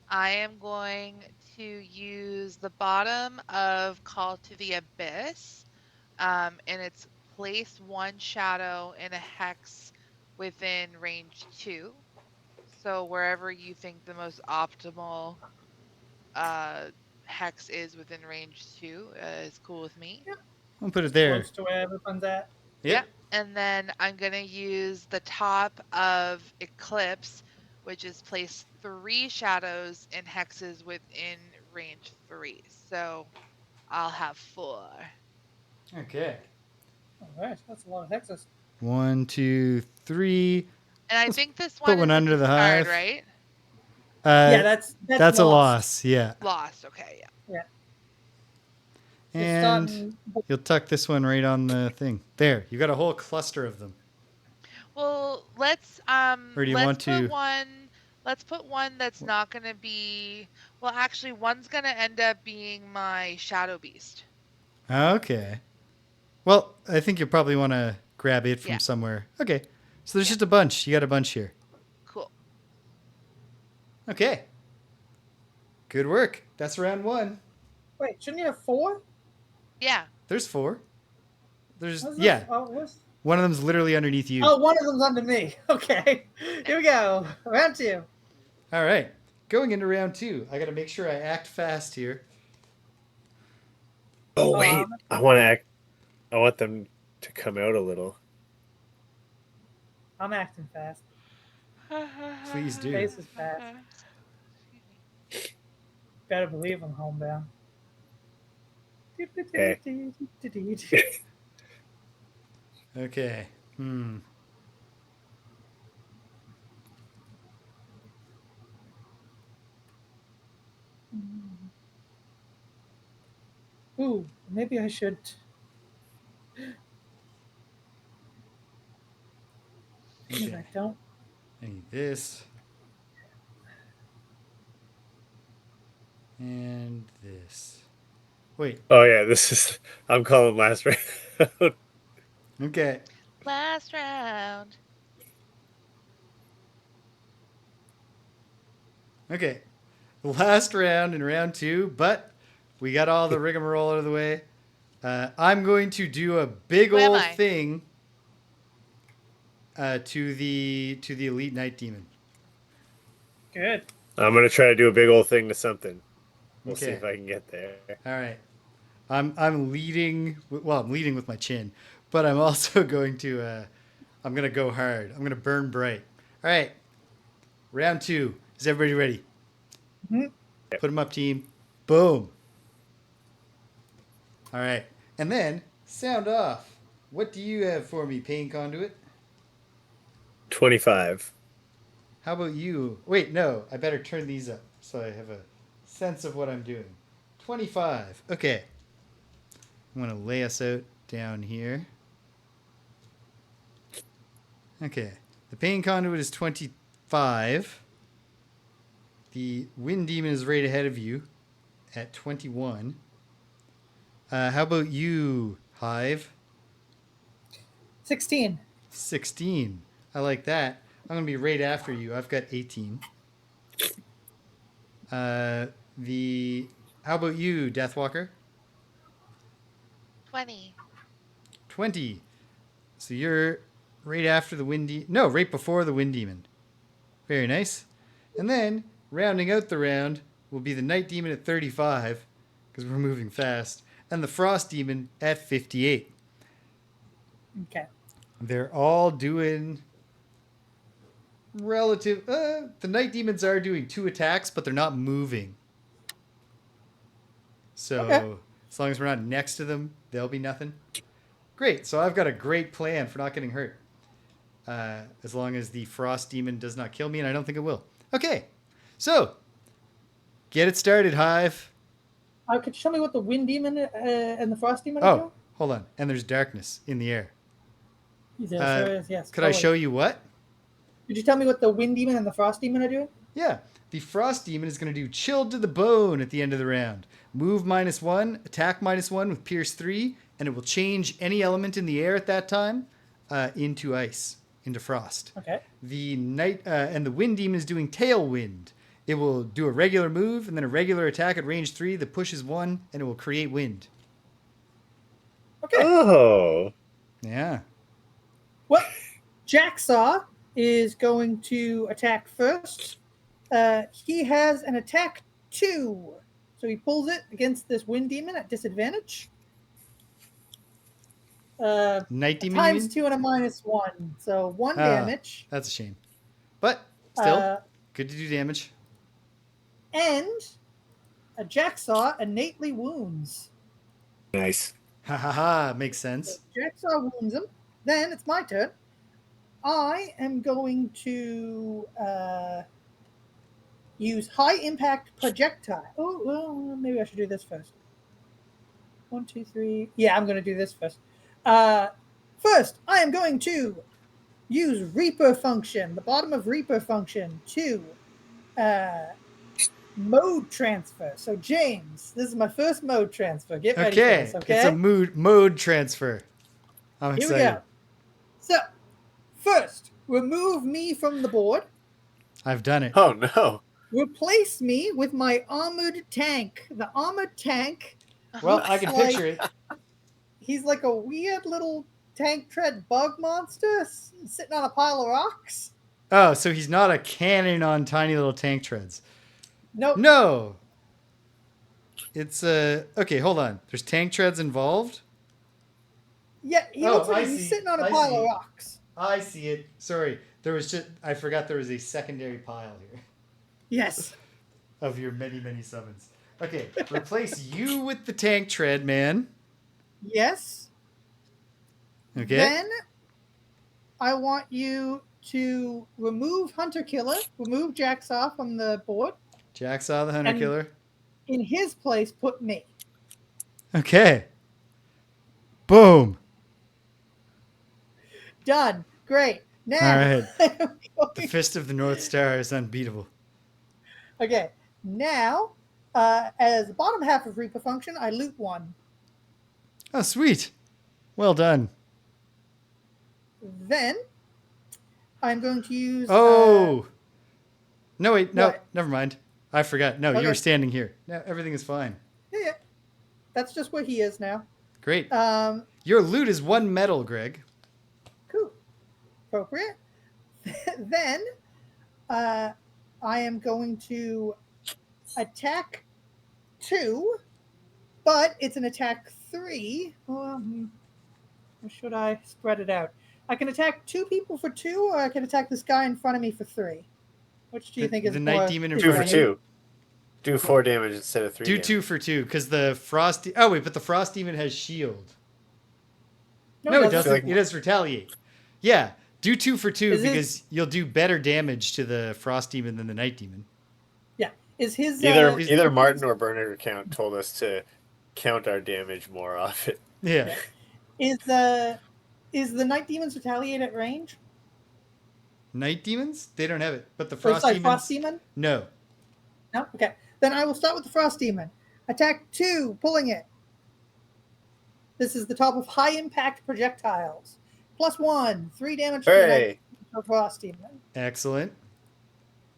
I am going to use the bottom of Call to the Abyss, and it's place 1 shadow in a hex within range 2. So wherever you think the most optimal hex is within range 2 is cool with me. I'll put it there. Close to where everyone's at. Yep. And then I'm going to use the top of Eclipse, which is place 3 shadows in hexes within range 3. So I'll have 4. Okay. All right, that's a lot of hexes. 1, 2, 3. And I Let's think this put one one is under a the discard, hive. right? Yeah, that's a lost. loss. Yeah. Lost. Okay, yeah. Yeah. And you'll tuck this one right on the thing. There. You got a whole cluster of them. Well, let's Or do you want to? Let's put one that's not going to be. Well, actually, one's going to end up being my Shadow Beast. Okay. Well, I think you probably want to grab it from somewhere. Okay. So there's just a bunch. You got a bunch here. Cool. Okay. Good work. That's round 1. Wait, shouldn't you have 4? Yeah. There's 4. There's What's yeah. this? Oh, one of them's literally underneath you. Oh, one of them's under me. Okay. Here we go. Round 2. All right. Going into round 2. I got to make sure I act fast here. Oh wait, I want them to come out a little. I'm acting fast. Please do. Face is fast. Better believe I'm homebound. Okay. Okay. Ooh, maybe I should. Okay. I don't. I need this. And this. Wait. Oh yeah, I'm calling last round. Okay. Last round. Okay. Last round in round 2, but we got all the rigmarole out of the way. I'm going to do a big old thing to the elite night demon. Good. I'm gonna try to do a big old thing to something. We'll see Okay. if I can get there. All right. I'm leading. Well, I'm leading with my chin, but I'm also going to. I'm gonna go hard. I'm gonna burn bright. All right. Round 2. Is everybody ready? Mm-hmm. Put them up, team. Boom. All right. And then sound off. What do you have for me, Pain Conduit? 25. How about you? Wait, no. I better turn these up so I have a sense of what I'm doing. 25. Okay. I'm going to lay us out down here. Okay. The Pain Conduit is 25. The Wind Demon is right ahead of you at 21. How about you, Hive? 16. 16. I like that. I'm going to be right after you. I've got 18. How about you, Deathwalker? 20. 20. So you're right after the right before the Wind Demon. Very nice. And then, rounding out the round, will be the Night Demon at 35, because we're moving fast, and the Frost Demon at 58. Okay. They're all doing relative. The Night Demons are doing 2 attacks, but they're not moving. So as long as we're not next to them, they'll be nothing. Great. So I've got a great plan for not getting hurt. As long as the Frost Demon does not kill me, and I don't think it will. Okay. So get it started, Hive. Could you show me what the Wind Demon and the Frost Demon are doing? Hold on. And there's darkness in the air. Yes. Could I show you what? Could you tell me what the Wind Demon and the Frost Demon are doing? Yeah. The Frost Demon is going to do Chilled to the Bone at the end of the round. Move -1, attack -1 with Pierce 3, and it will change any element in the air at that time into ice, into frost. Okay. The Night and the Wind Demon is doing Tailwind, It will do a regular move and then a regular attack at range 3 that pushes 1, and it will create wind. Okay. Oh. Yeah. Well, Jacksaw is going to attack first. He has an attack 2. So he pulls it against this wind demon at disadvantage. Night demon, you Times mean? 2 and a -1. So 1 damage. That's a shame. But still, Uh, good to do damage. and a Jacksaw innately wounds. Nice. Ha ha ha. Makes sense. Jacksaw wounds him. Then it's my turn. I am going to use high impact projectile. Oh, well, maybe I should do this first. 1, 2, 3. Yeah, I'm going to do this first. First, I am going to use Reaper function, the bottom of Reaper function, to mode transfer. So, James, this is my first mode transfer. Get ready for this, okay? It's a mode transfer. I'm Here excited. we go. So, first, remove me from the board. I've done it. Oh no. Replace me with my armored tank. The armored tank, Well, I can like- picture it. he's like a weird little tank tread bug monster sitting on a pile of rocks. Oh, so he's not a cannon on tiny little tank treads. Nope. No. It's okay, hold on. There's tank treads involved? Yeah, he Oh, looks like I he's see. sitting on a I pile see. of rocks. I see it. Sorry. I forgot there was a secondary pile here Yes. of your many, many summons. Okay, replace you with the tank tread, man. Yes. Okay. Then I want you to remove Hunter Killer, remove Jacksaw from the board. Jacksaw the Hunter And- Killer. In his place, put me. Okay. Boom. Done. Great. Now, All right. I'm The going- Fist of the North Star is unbeatable. okay. Now, as the bottom half of Reaper function, I loot 1. Oh, sweet. Well done. Then I'm going to use. Oh. No, wait. No, What? never mind. I forgot. No, you Okay. were standing here. No, everything is fine. Yeah. That's just where he is now. Great. Um, Your loot is 1 medal, Greg. Cool. Appropriate. Then I am going to attack 2, but it's an attack 3. Or should I spread it out? I can attack 2 people for 2, or I can attack this guy in front of me for 3. Which do you think is the more Night Demon in 2 for front of 2. Do 4 damage instead of 3. Do damage. 2 for 2, because the Frost... Oh, wait, but the Frost Demon has shield. No, it doesn't. doesn't. like- It does retaliate. Yeah, do 2 for 2 Is it- because you'll do better damage to the Frost Demon than the Night Demon. Yeah. Is his Either Martin or Bernard account told us to count our damage more often. Yeah. is the Night Demon's retaliate at range? Night Demons? They don't have it. But the Or Frost sorry, Demons... Frost Demon? No. No? Okay. Then I will start with the Frost Demon. Attack 2, pulling it. This is the top of high impact projectiles. +1, 3 damage to Hooray! the Frost Demon. Excellent.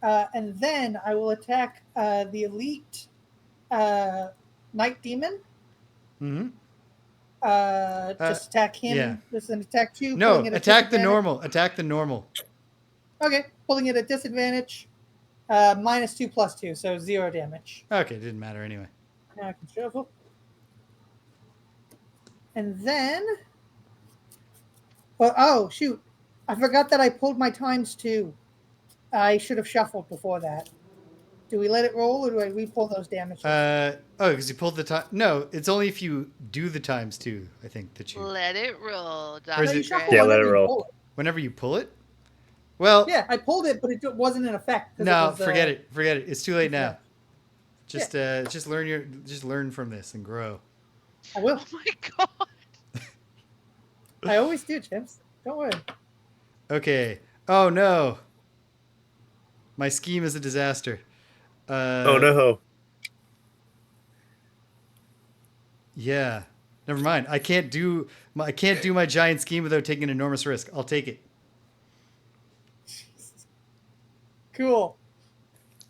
And then I will attack the elite Night Demon. Mm-hmm. Just attack him. yeah. This is an attack 2. No, pulling it at attack the disadvantage. normal. Attack the normal. Okay, pulling it at disadvantage. -2 +2, so 0 damage. Okay, it didn't matter anyway. Now I can shuffle. And then... oh, shoot. I forgot that I pulled my ×2. I should have shuffled before that. Do we let it roll, or do I re-pull those damages? Because you pulled the time. No, it's only if you do the ×2, I think, that you... Let it roll, Or is Dr. it- you shuffle Yeah, Greg. let it whenever you roll. pull it. Whenever you pull it? Well, Yeah, I pulled it, but it wasn't in effect. 'cause no, it was, forget it. Forget it. It's too late yeah. now. Just learn from this and grow. I will. Oh my god. I always do, James. Don't worry. Okay. Oh no. My scheme is a disaster. Oh no. Yeah. Never mind. I can't do my giant scheme without taking an enormous risk. I'll take it. Cool.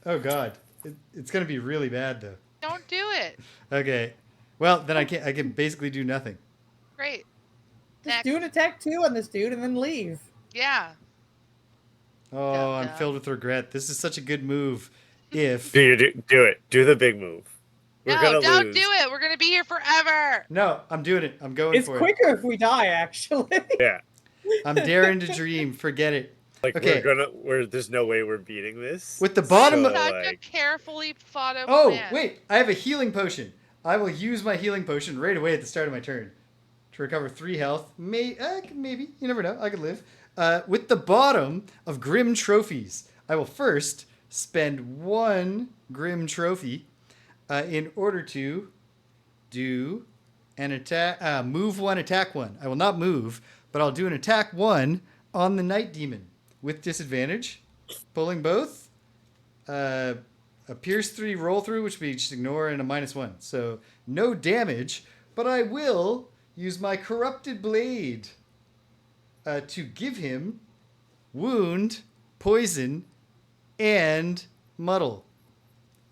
Oh God, it's gonna be really bad though. Don't do it. Okay, well then I can basically do nothing. Great. Just Next. do an attack 2 on this dude and then leave. Yeah. Oh, I'm Dum-dum. filled with regret. This is such a good move. If Do it. Do the big move. We're No, gonna don't lose. do it. We're gonna be here forever. no, I'm doing it. I'm going It's for quicker if we die, actually. Yeah. it. I'm daring to dream. Forget it. Like Okay. there's no way we're beating this. With the bottom So, of- Such a like, carefully thought out Oh plan. wait, I have a healing potion. I will use my healing potion right away at the start of my turn to recover 3 health. Maybe you never know. I could live. With the bottom of Grim trophies, I will first spend 1 Grim trophy in order to do an attack. Move 1, attack 1. I will not move, but I'll do an attack 1 on the Night Demon with disadvantage, pulling both. A pierce 3 roll through, which we just ignore, and a -1. So no damage, but I will use my corrupted blade to give him wound, poison, and muddle.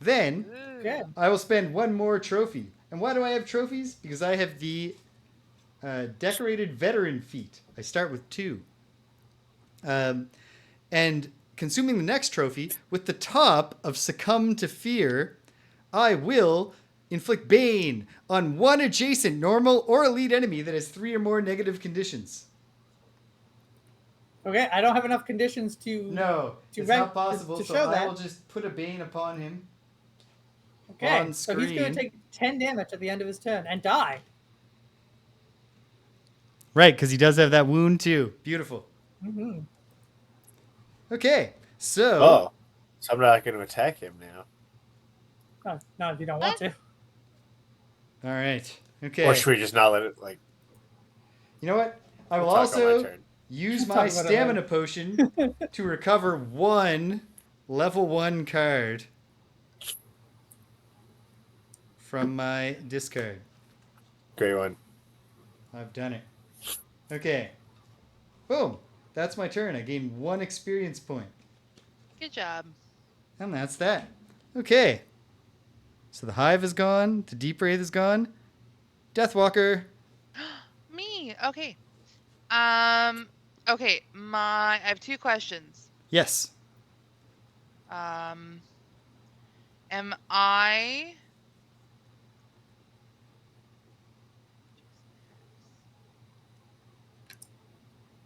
Then Ooh. Okay. I will spend 1 more trophy. And why do I have trophies? Because I have the decorated veteran feat. I start with 2. And consuming the next trophy, with the top of Succumb to Fear, I will inflict Bane on 1 adjacent normal or elite enemy that has 3 or more negative conditions. Okay, I don't have enough conditions to. No, To it's rank- not possible, to so show I that. will just put a Bane upon him. Okay, on so he's going screen. to take 10 damage at the end of his turn and die. Right, because he does have that wound too. Beautiful. Mm-hmm. Okay, so... Oh, so I'm not going to attack him now. No, not if you don't want to. All right. Okay. Or should we just not let it, like... You know what? I will talk on my also turn. use Talk my about it stamina later. potion to recover 1 level 1 card from my discard. Great one. I've done it. Okay. Boom. That's my turn. I gained 1 experience point. Good job. And that's that. Okay. So the Hive is gone. The Deep Wraith is gone. Deathwalker. Me. Okay. Okay. I have 2 questions. Yes.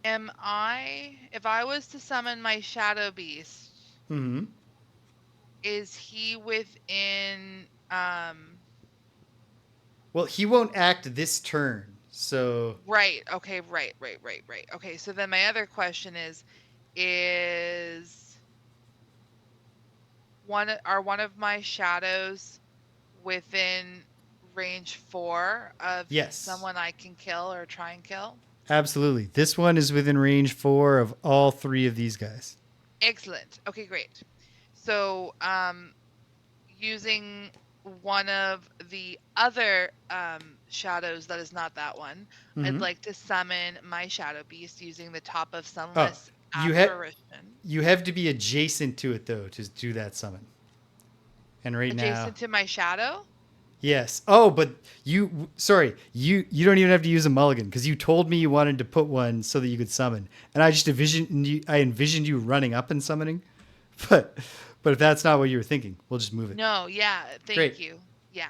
Am I, if I was to summon my Shadow Beast, Mm-hmm. is he within, Well, he won't act this turn. So right, okay, right. Okay, so then my other question is one of my shadows within range 4 of Yes. someone I can kill or try and kill? absolutely. This one is within range 4 of all 3 of these guys. Excellent. Okay, great. So, using one of the other shadows that is not that one, Mhm. I'd like to summon my Shadow Beast using the top of Oh, Sunless Apparition. you have to be adjacent to it though to do that summon. And right now, Adjacent to my shadow? yes. Oh, but you don't even have to use a mulligan because you told me you wanted to put one so that you could summon, and I just envisioned you running up and summoning, but if that's not what you were thinking, we'll just move it. No, yeah, thank Great. you. Yeah.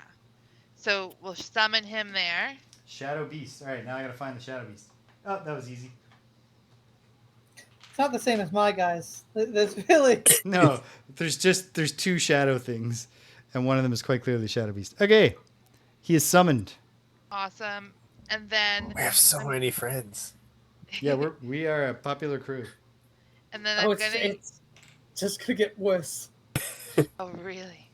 So we'll summon him there. Shadow Beast. All right, now I gotta find the Shadow Beast. Oh, that was easy. It's not the same as my guys. There's really. No, there's 2 shadow things, and one of them is quite clearly Shadow Beast. Okay, he is summoned. Awesome. And then We have so many friends. Yeah, we are a popular crew. and then Oh, I'm gonna it's just going to get worse. Oh, really?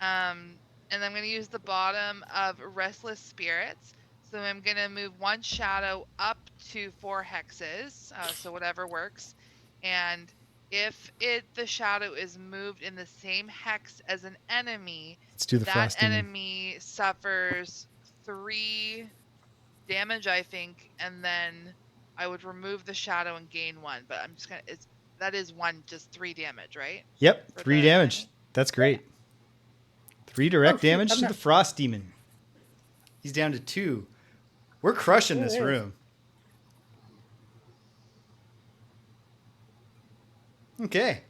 And I'm going to use the bottom of Restless Spirits. So I'm going to move 1 shadow up to 4 hexes, so whatever works. And if the shadow is moved in the same hex as an enemy, Let's do the that frosting. enemy suffers 3 damage, I think, and then I would remove the shadow and gain 1. But I'm just gonna that is 1, just 3 damage, right? Yep, For 3 the damage. enemy? That's great. 3 direct Oh, shoot, damage I'm to not- the Frost Demon. He's down to 2. We're crushing There this it is. room. Okay.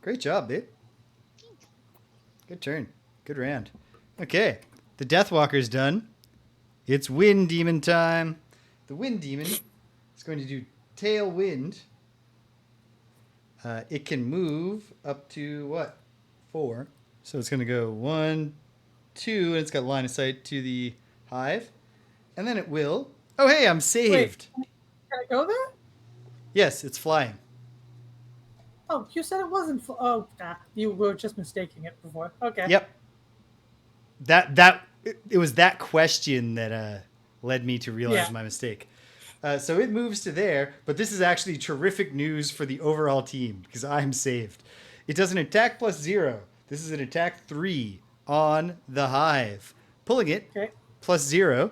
Great job, babe. Good turn. Good round. Okay. The Deathwalker's done. It's Wind Demon time. The Wind Demon is going to do Tail Wind. It can move up to what? 4. So it's going to go 1, 2, and it's got line of sight to the hive. And then it will. Oh, hey, I'm saved. Wait, can I go there? Yes, it's flying. Oh, you said it wasn't. You were just mistaking it before. Okay. Yep. It was that question that led me to realize my mistake. So it moves to there, but this is actually terrific news for the overall team because I'm saved. It does an attack plus 0. This is an attack 3 on the hive. Pulling it Okay. plus 0.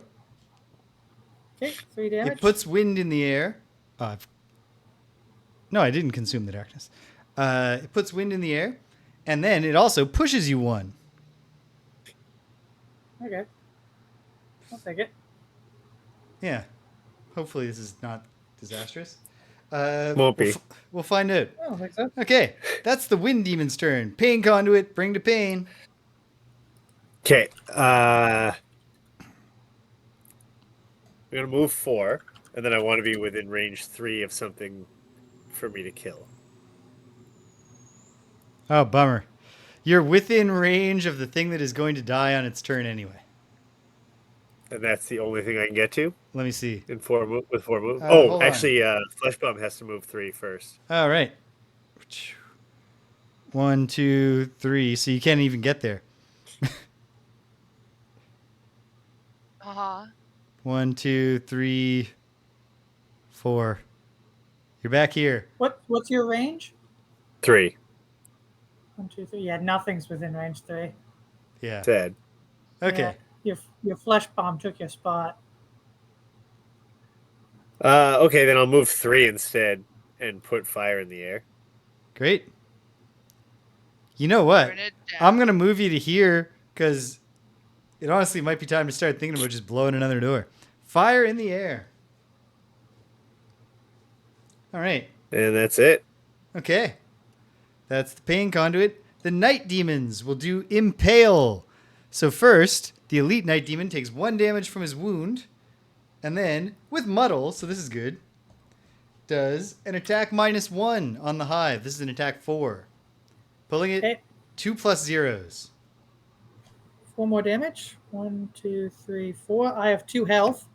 Okay. 3 damage. It puts wind in the air. No, I didn't consume the darkness. It puts wind in the air, and then it also pushes you 1. Okay. I'll take it. Yeah. Hopefully this is not disastrous. Won't be. We'll find out. I don't think so. Okay, that's the Wind Demon's turn. Pain Conduit, bring to pain. Okay. I'm gonna move 4, and then I want to be within range 3 of something for me to kill. Oh, bummer. You're within range of the thing that is going to die on its turn anyway. And that's the only thing I can get to Let me see. in 4 with 4 moves. hold Oh, on. actually, Flesh Bomb has to move 3 first. All right. 1, 2, 3. So you can't even get there. 1, 2, 3, 4. You're back here. What's your range? 3. 1, 2, 3. Yeah, nothing's within range 3. Yeah. Dead. Okay. Yeah, your flesh bomb took your spot. Okay, then I'll move 3 instead and put fire in the air. Great. You know what? Burn it down. I'm going to move you to here because it honestly might be time to start thinking about just blowing another door. Fire in the air. All right. And that's it. Okay. That's the Pain Conduit. The Night Demons will do Impale. So first, the Elite Night Demon takes 1 damage from his wound. And then, with Muddle, so this is good, does an attack -1 on the hive. This is an attack 4. Pulling it Okay. 2 plus 0s. 4 more damage. 1, 2, 3, 4. I have 2 health.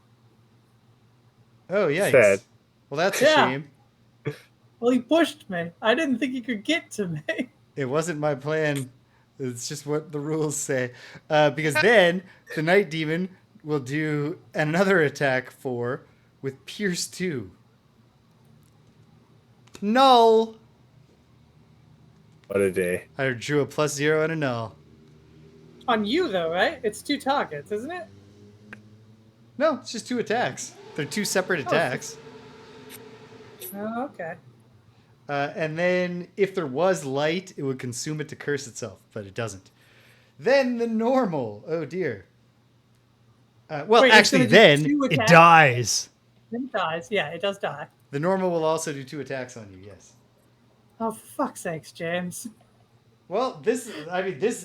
Oh, yikes. Sad. Well, that's a Yeah. shame. Well, he pushed me. I didn't think he could get to me. It wasn't my plan. It's just what the rules say. Because then the Night Demon will do another attack 4 with Pierce 2. Null. What a day. I drew a +0 and a null. On you, though, right? It's 2 targets, isn't it? No, it's just 2 attacks. They're 2 separate attacks. Oh, okay. And then if there was light, it would consume it to curse itself, but it doesn't. Then the normal. Oh, dear. Well, Wait, it's actually, gonna do then 2 it attacks? dies. Then it dies. Yeah, it does die. The normal will also do 2 attacks on you, yes. Oh, for fuck's sakes, James. Well, this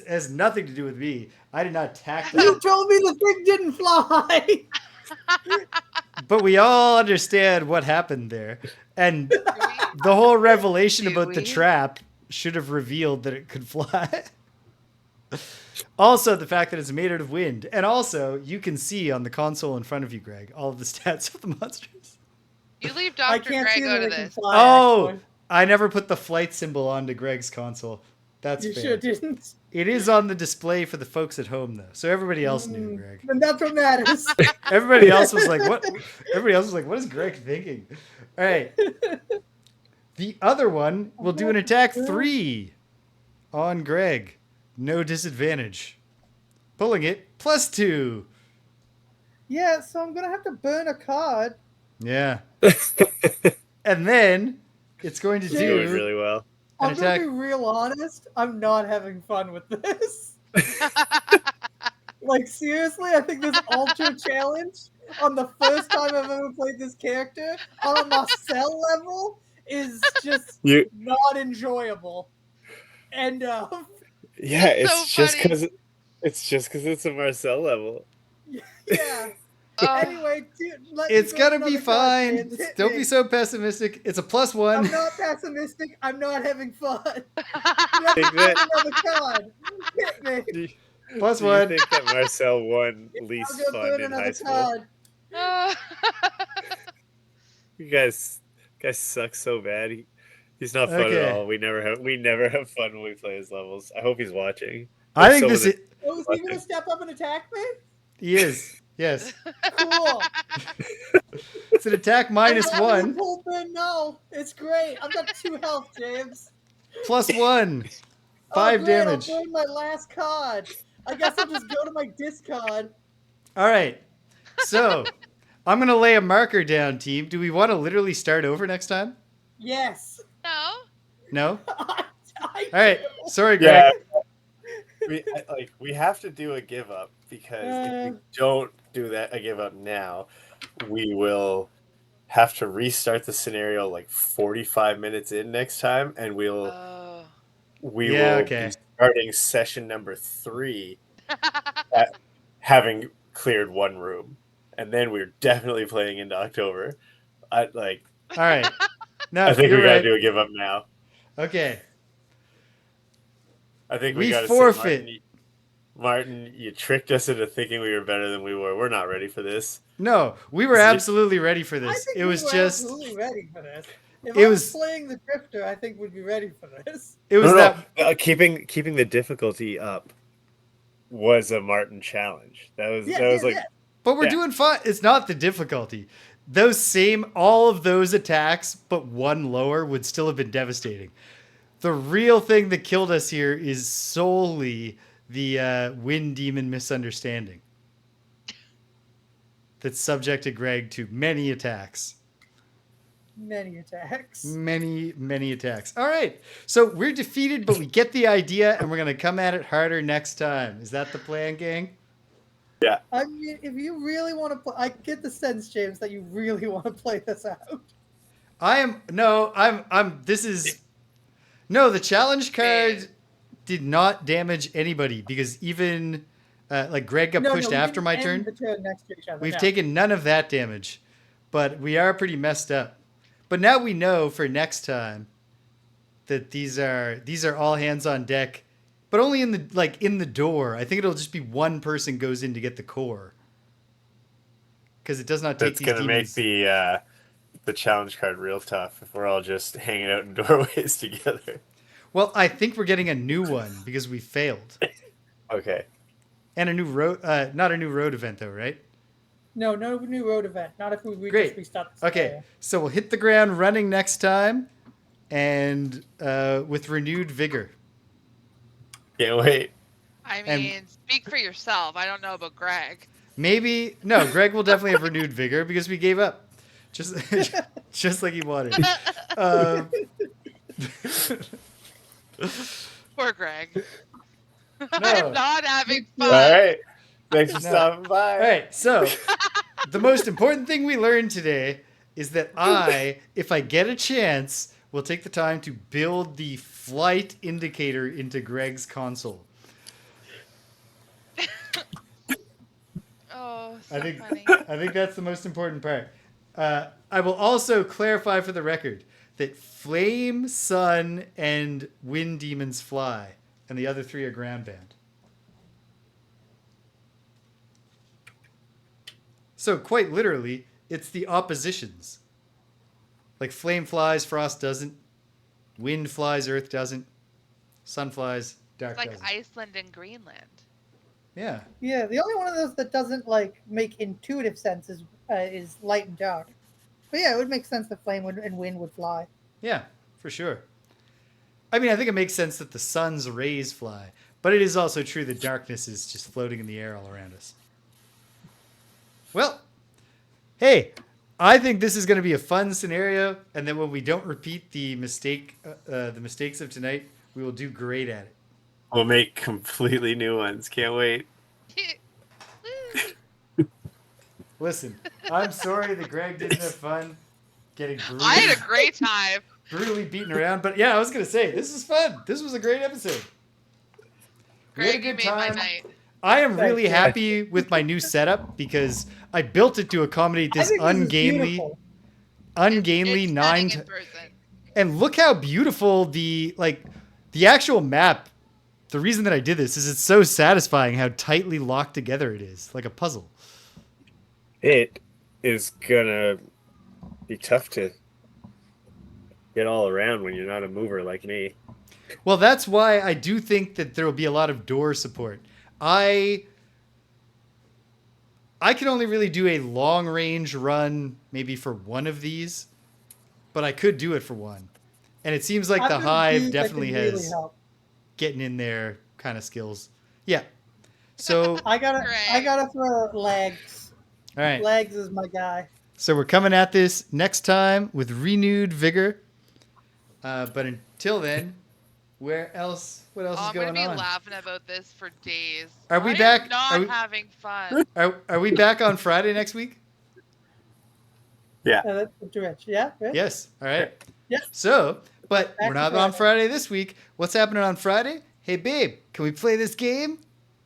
has nothing to do with me. I did not attack You them. told me the thing didn't fly! But we all understand what happened there. And the whole revelation Do about the we? trap should have revealed that it could fly. Also, the fact that it's made out of wind. And also, you can see on the console in front of you, Greg, all of the stats of the monsters. You leave I Dr. can't see Greg that out it of can this. fly. Oh, actually. I never put the flight symbol onto Greg's console. That's You fair. sure didn't. It is on the display for the folks at home, though. So everybody else knew, Greg. And that's what matters. Everybody else was like, "What?" Everybody else was like, "What is Greg thinking?" All right. The other one will do an attack 3 on Greg. No disadvantage. Pulling it +2. Yeah, so I'm gonna have to burn a card. Yeah. And then it's going to It's going do really well. I'm gonna attack. be real honest. I'm not having fun with this. Like seriously, I think this ultra challenge on the first time I've ever played this character on a Marcel level is just You, not enjoyable. End of. yeah, It's it's so just funny. because it's a Marcel level. Yeah. Oh, Anyway, let me It's burn gonna be another card, fine. James. Hit Don't me. be so pessimistic. It's a +1. I'm not pessimistic. I'm not having fun. Let me Think burn that another card. Hit me. do, do you +1. think that Marcel won I'm least gonna fun burn in high another school? card. oh. You guys suck so bad. He's not fun at Okay. all. We never have fun when we play his levels. I hope he's watching. I There's think someone this is. Oh, is he gonna step up and attack me? He is. Yes. Cool. It's an attack -1. Pull burn no. It's great. I've got 2 health, James. +1. Oh, 5 great. damage. I'll burn my last card. I guess I'll just go to my discard. All right. So I'm gonna lay a marker down, team. Do we want to literally start over next time? Yes. No. No. I All right. do. Sorry, Greg. we have to do a give up because if we Uh. don't do a give up now, we will have to restart the scenario like 45 minutes in next time, and we Oh. will Okay. be starting session number 3 at having cleared 1 room, and then we're definitely playing into October. All right. No, I think you're we gotta right. do a give up now. Okay. I think We we gotta forfeit. say, Martin, you tricked us into thinking we were better than we were. We're not ready for this. No, we were absolutely ready for I this. think It was we were just. absolutely ready for this. If It I was- was playing the Drifter, I think we'd be ready for this. It was that. Keeping the difficulty up was a Martin challenge. That was But we're Yeah. doing fine. It's not the difficulty. All of those attacks, but 1 lower, would still have been devastating. The real thing that killed us here is solely the Wind Demon misunderstanding that subjected Greg to many attacks. Many attacks. Many attacks. All right. So we're defeated, but we get the idea, and we're going to come at it harder next time. Is that the plan, gang? I mean, if you really want to play, I get the sense, James, that you really want to play this out. The challenge card did not damage anybody because even Greg got pushed we after didn't my end turn. the turn next to each other. We've no. taken none of that damage, but we are pretty messed up. But now we know for next time that these are all hands on deck, but only in the door. I think it'll just be 1 person goes in to get the core because it does not take That's these gonna demons. make the challenge card real tough if we're all just hanging out in doorways together. Well, I think we're getting a new one because we failed, Okay. and a new road, not a new road event though, right? No new road event. Not if we Great. just restart the Okay, scenario. so we'll hit the ground running next time, and with renewed vigor. Can't wait. I And- mean, speak for yourself. I don't know about Greg. Maybe no. Greg will definitely have renewed vigor because we gave up, just like he wanted. Poor Greg. No. I'm not having All fun. right. Thanks for No. stopping by. All right, so the most important thing we learned today is that if I get a chance, will take the time to build the flight indicator into Greg's console. Oh, so I funny. think that's the most important part. I will also clarify for the record that Flame, Sun, and Wind Demons fly, and the other 3 are ground band. So quite literally, it's the oppositions. Like Flame flies, Frost doesn't. Wind flies, Earth doesn't. Sun flies, Dark It's like doesn't. Iceland and Greenland. Yeah. Yeah, the only one of those that doesn't make intuitive sense is light and dark. But yeah, it would make sense that flame and wind would fly. Yeah, for sure. I mean, I think it makes sense that the sun's rays fly, but it is also true that darkness is just floating in the air all around us. Well, hey, I think this is going to be a fun scenario, and then when we don't repeat the mistakes of tonight, we will do great at it. We'll make completely new ones. Can't wait. Woo. Listen, I'm sorry that Greg didn't have fun getting I had a great time. brutally beaten around, but yeah, I was going to say this is fun. This was a great episode. We had a Greg, you good made my time. night. I am really Thanks, happy with my new setup because I built it to accommodate I this think this is ungainly, beautiful. ungainly It's nine. stunning in person. And look how beautiful the actual map. The reason that I did this is it's so satisfying how tightly locked together it is, like a puzzle. It is gonna be tough to get all around when you're not a mover like me. Well, that's why I do think that there will be a lot of door support. I can only really do a long range run maybe for one of these, but I could do it for one. And it seems like I've the got Hive dudes that definitely can really has help. getting in there kind of skills. Yeah. So, I gotta Greg. throw legs. all right. Legs is my guy. So we're coming at this next time with renewed vigor. But until then, what else Oh, is I'm gonna going be on? laughing about this for days. Are we I back? Am not Are we- having fun. Are we back on Friday next week? Yeah. That's too rich. Yeah. Good. Yes. All right. Yeah. So, but Back we're to not on Friday. Friday this week. What's happening on Friday? Hey, babe, can we play this game?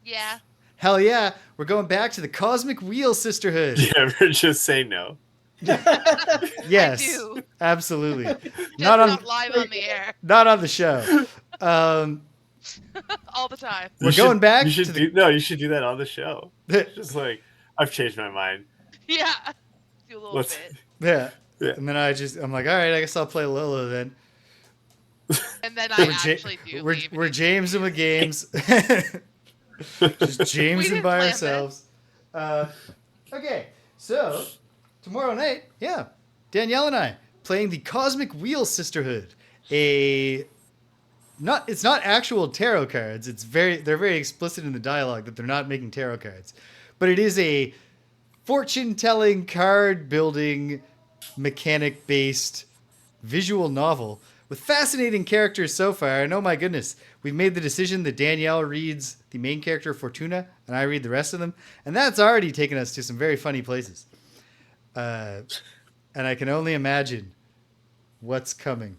Yeah. Hell yeah. We're going back to the Cosmic Wheel Sisterhood. Do you ever just say no? Yes. I do. Absolutely. Just Not not, on live on the air not on the show. all the time. We're going back You should to the- you should do that on the show. Just like I've changed my mind. Yeah. Do a little Let's- bit. Yeah. Yeah. And then I'm like, all right, I guess I'll play Lolo then. And then I We're Ja- actually do leave. we're James and with games. Just James We and didn't by plan ourselves. Okay, so tomorrow night, yeah, Danielle and I playing the Cosmic Wheel Sisterhood. It's not actual tarot cards. They're very explicit in the dialogue that they're not making tarot cards, but it is a fortune telling card building mechanic based visual novel with fascinating characters so far. And oh my goodness, we've made the decision that Danielle reads the main character Fortuna and I read the rest of them, and that's already taken us to some very funny places. And I can only imagine what's coming.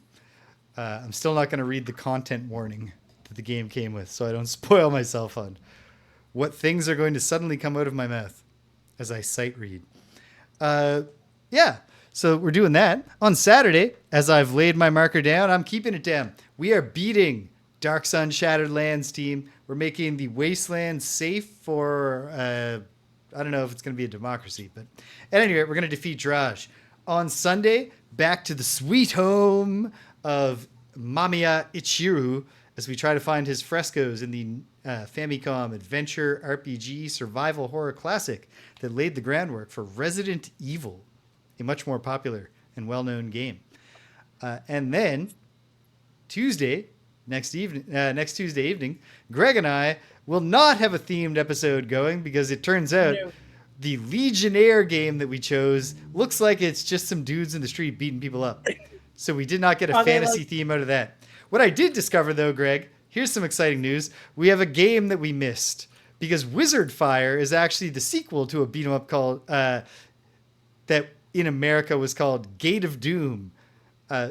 I'm still not going to read the content warning that the game came with, so I don't spoil myself on what things are going to suddenly come out of my mouth as I sight read. Yeah, so we're doing that. On Saturday, as I've laid my marker down, I'm keeping it down. We are beating Dark Sun Shattered Lands team. We're making the Wasteland safe for, I don't know if it's going to be a democracy, but at any rate, we're going to defeat Draj. On Sunday, back to the sweet home of Mamiya Ichiru as we try to find his frescoes in the Famicom adventure RPG survival horror classic that laid the groundwork for Resident Evil, a much more popular and well-known game. And then next Tuesday evening, Greg and I will not have a themed episode going because it turns out the Legionnaire game that we chose looks like it's just some dudes in the street beating people up. So we did not get a Are they fantasy theme out of that. What I did discover, though, Greg, here's some exciting news. We have a game that we missed because Wizard Fire is actually the sequel to a beat 'em up called that in America was called Gate of Doom.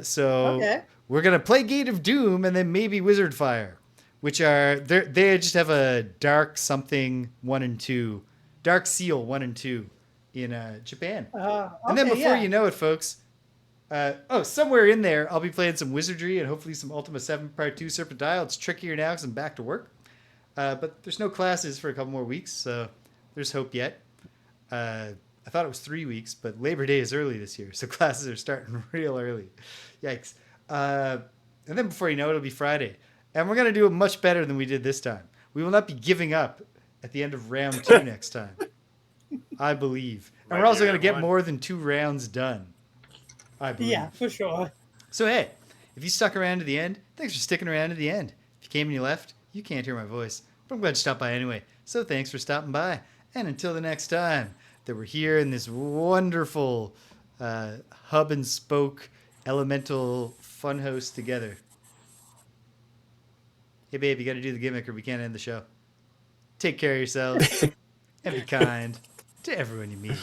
So we're gonna play Gate of Doom and then maybe Wizard Fire, which they just have a Dark something 1 and 2, Dark Seal 1 and 2 in Japan. And then before you know it, folks. Somewhere in there, I'll be playing some Wizardry and hopefully some Ultima 7 Part 2 Serpent Dial. It's trickier now because I'm back to work. But there's no classes for a couple more weeks, so there's hope yet. I thought it was 3 weeks, but Labor Day is early this year, so classes are starting real early. Yikes. And then before you know it, it'll be Friday. And we're going to do it much better than we did this time. We will not be giving up at the end of round 2 next time. I believe. And we're also going to get more than 2 rounds done. I believe. Yeah, for sure. So, hey, if you stuck around to the end, thanks for sticking around to the end. If you came and you left, you can't hear my voice. But I'm glad you stopped by anyway. So thanks for stopping by. And until the next time that we're here in this wonderful hub and spoke elemental fun hosts together. Hey, babe, you got to do the gimmick or we can't end the show. Take care of yourselves and be kind to everyone you meet.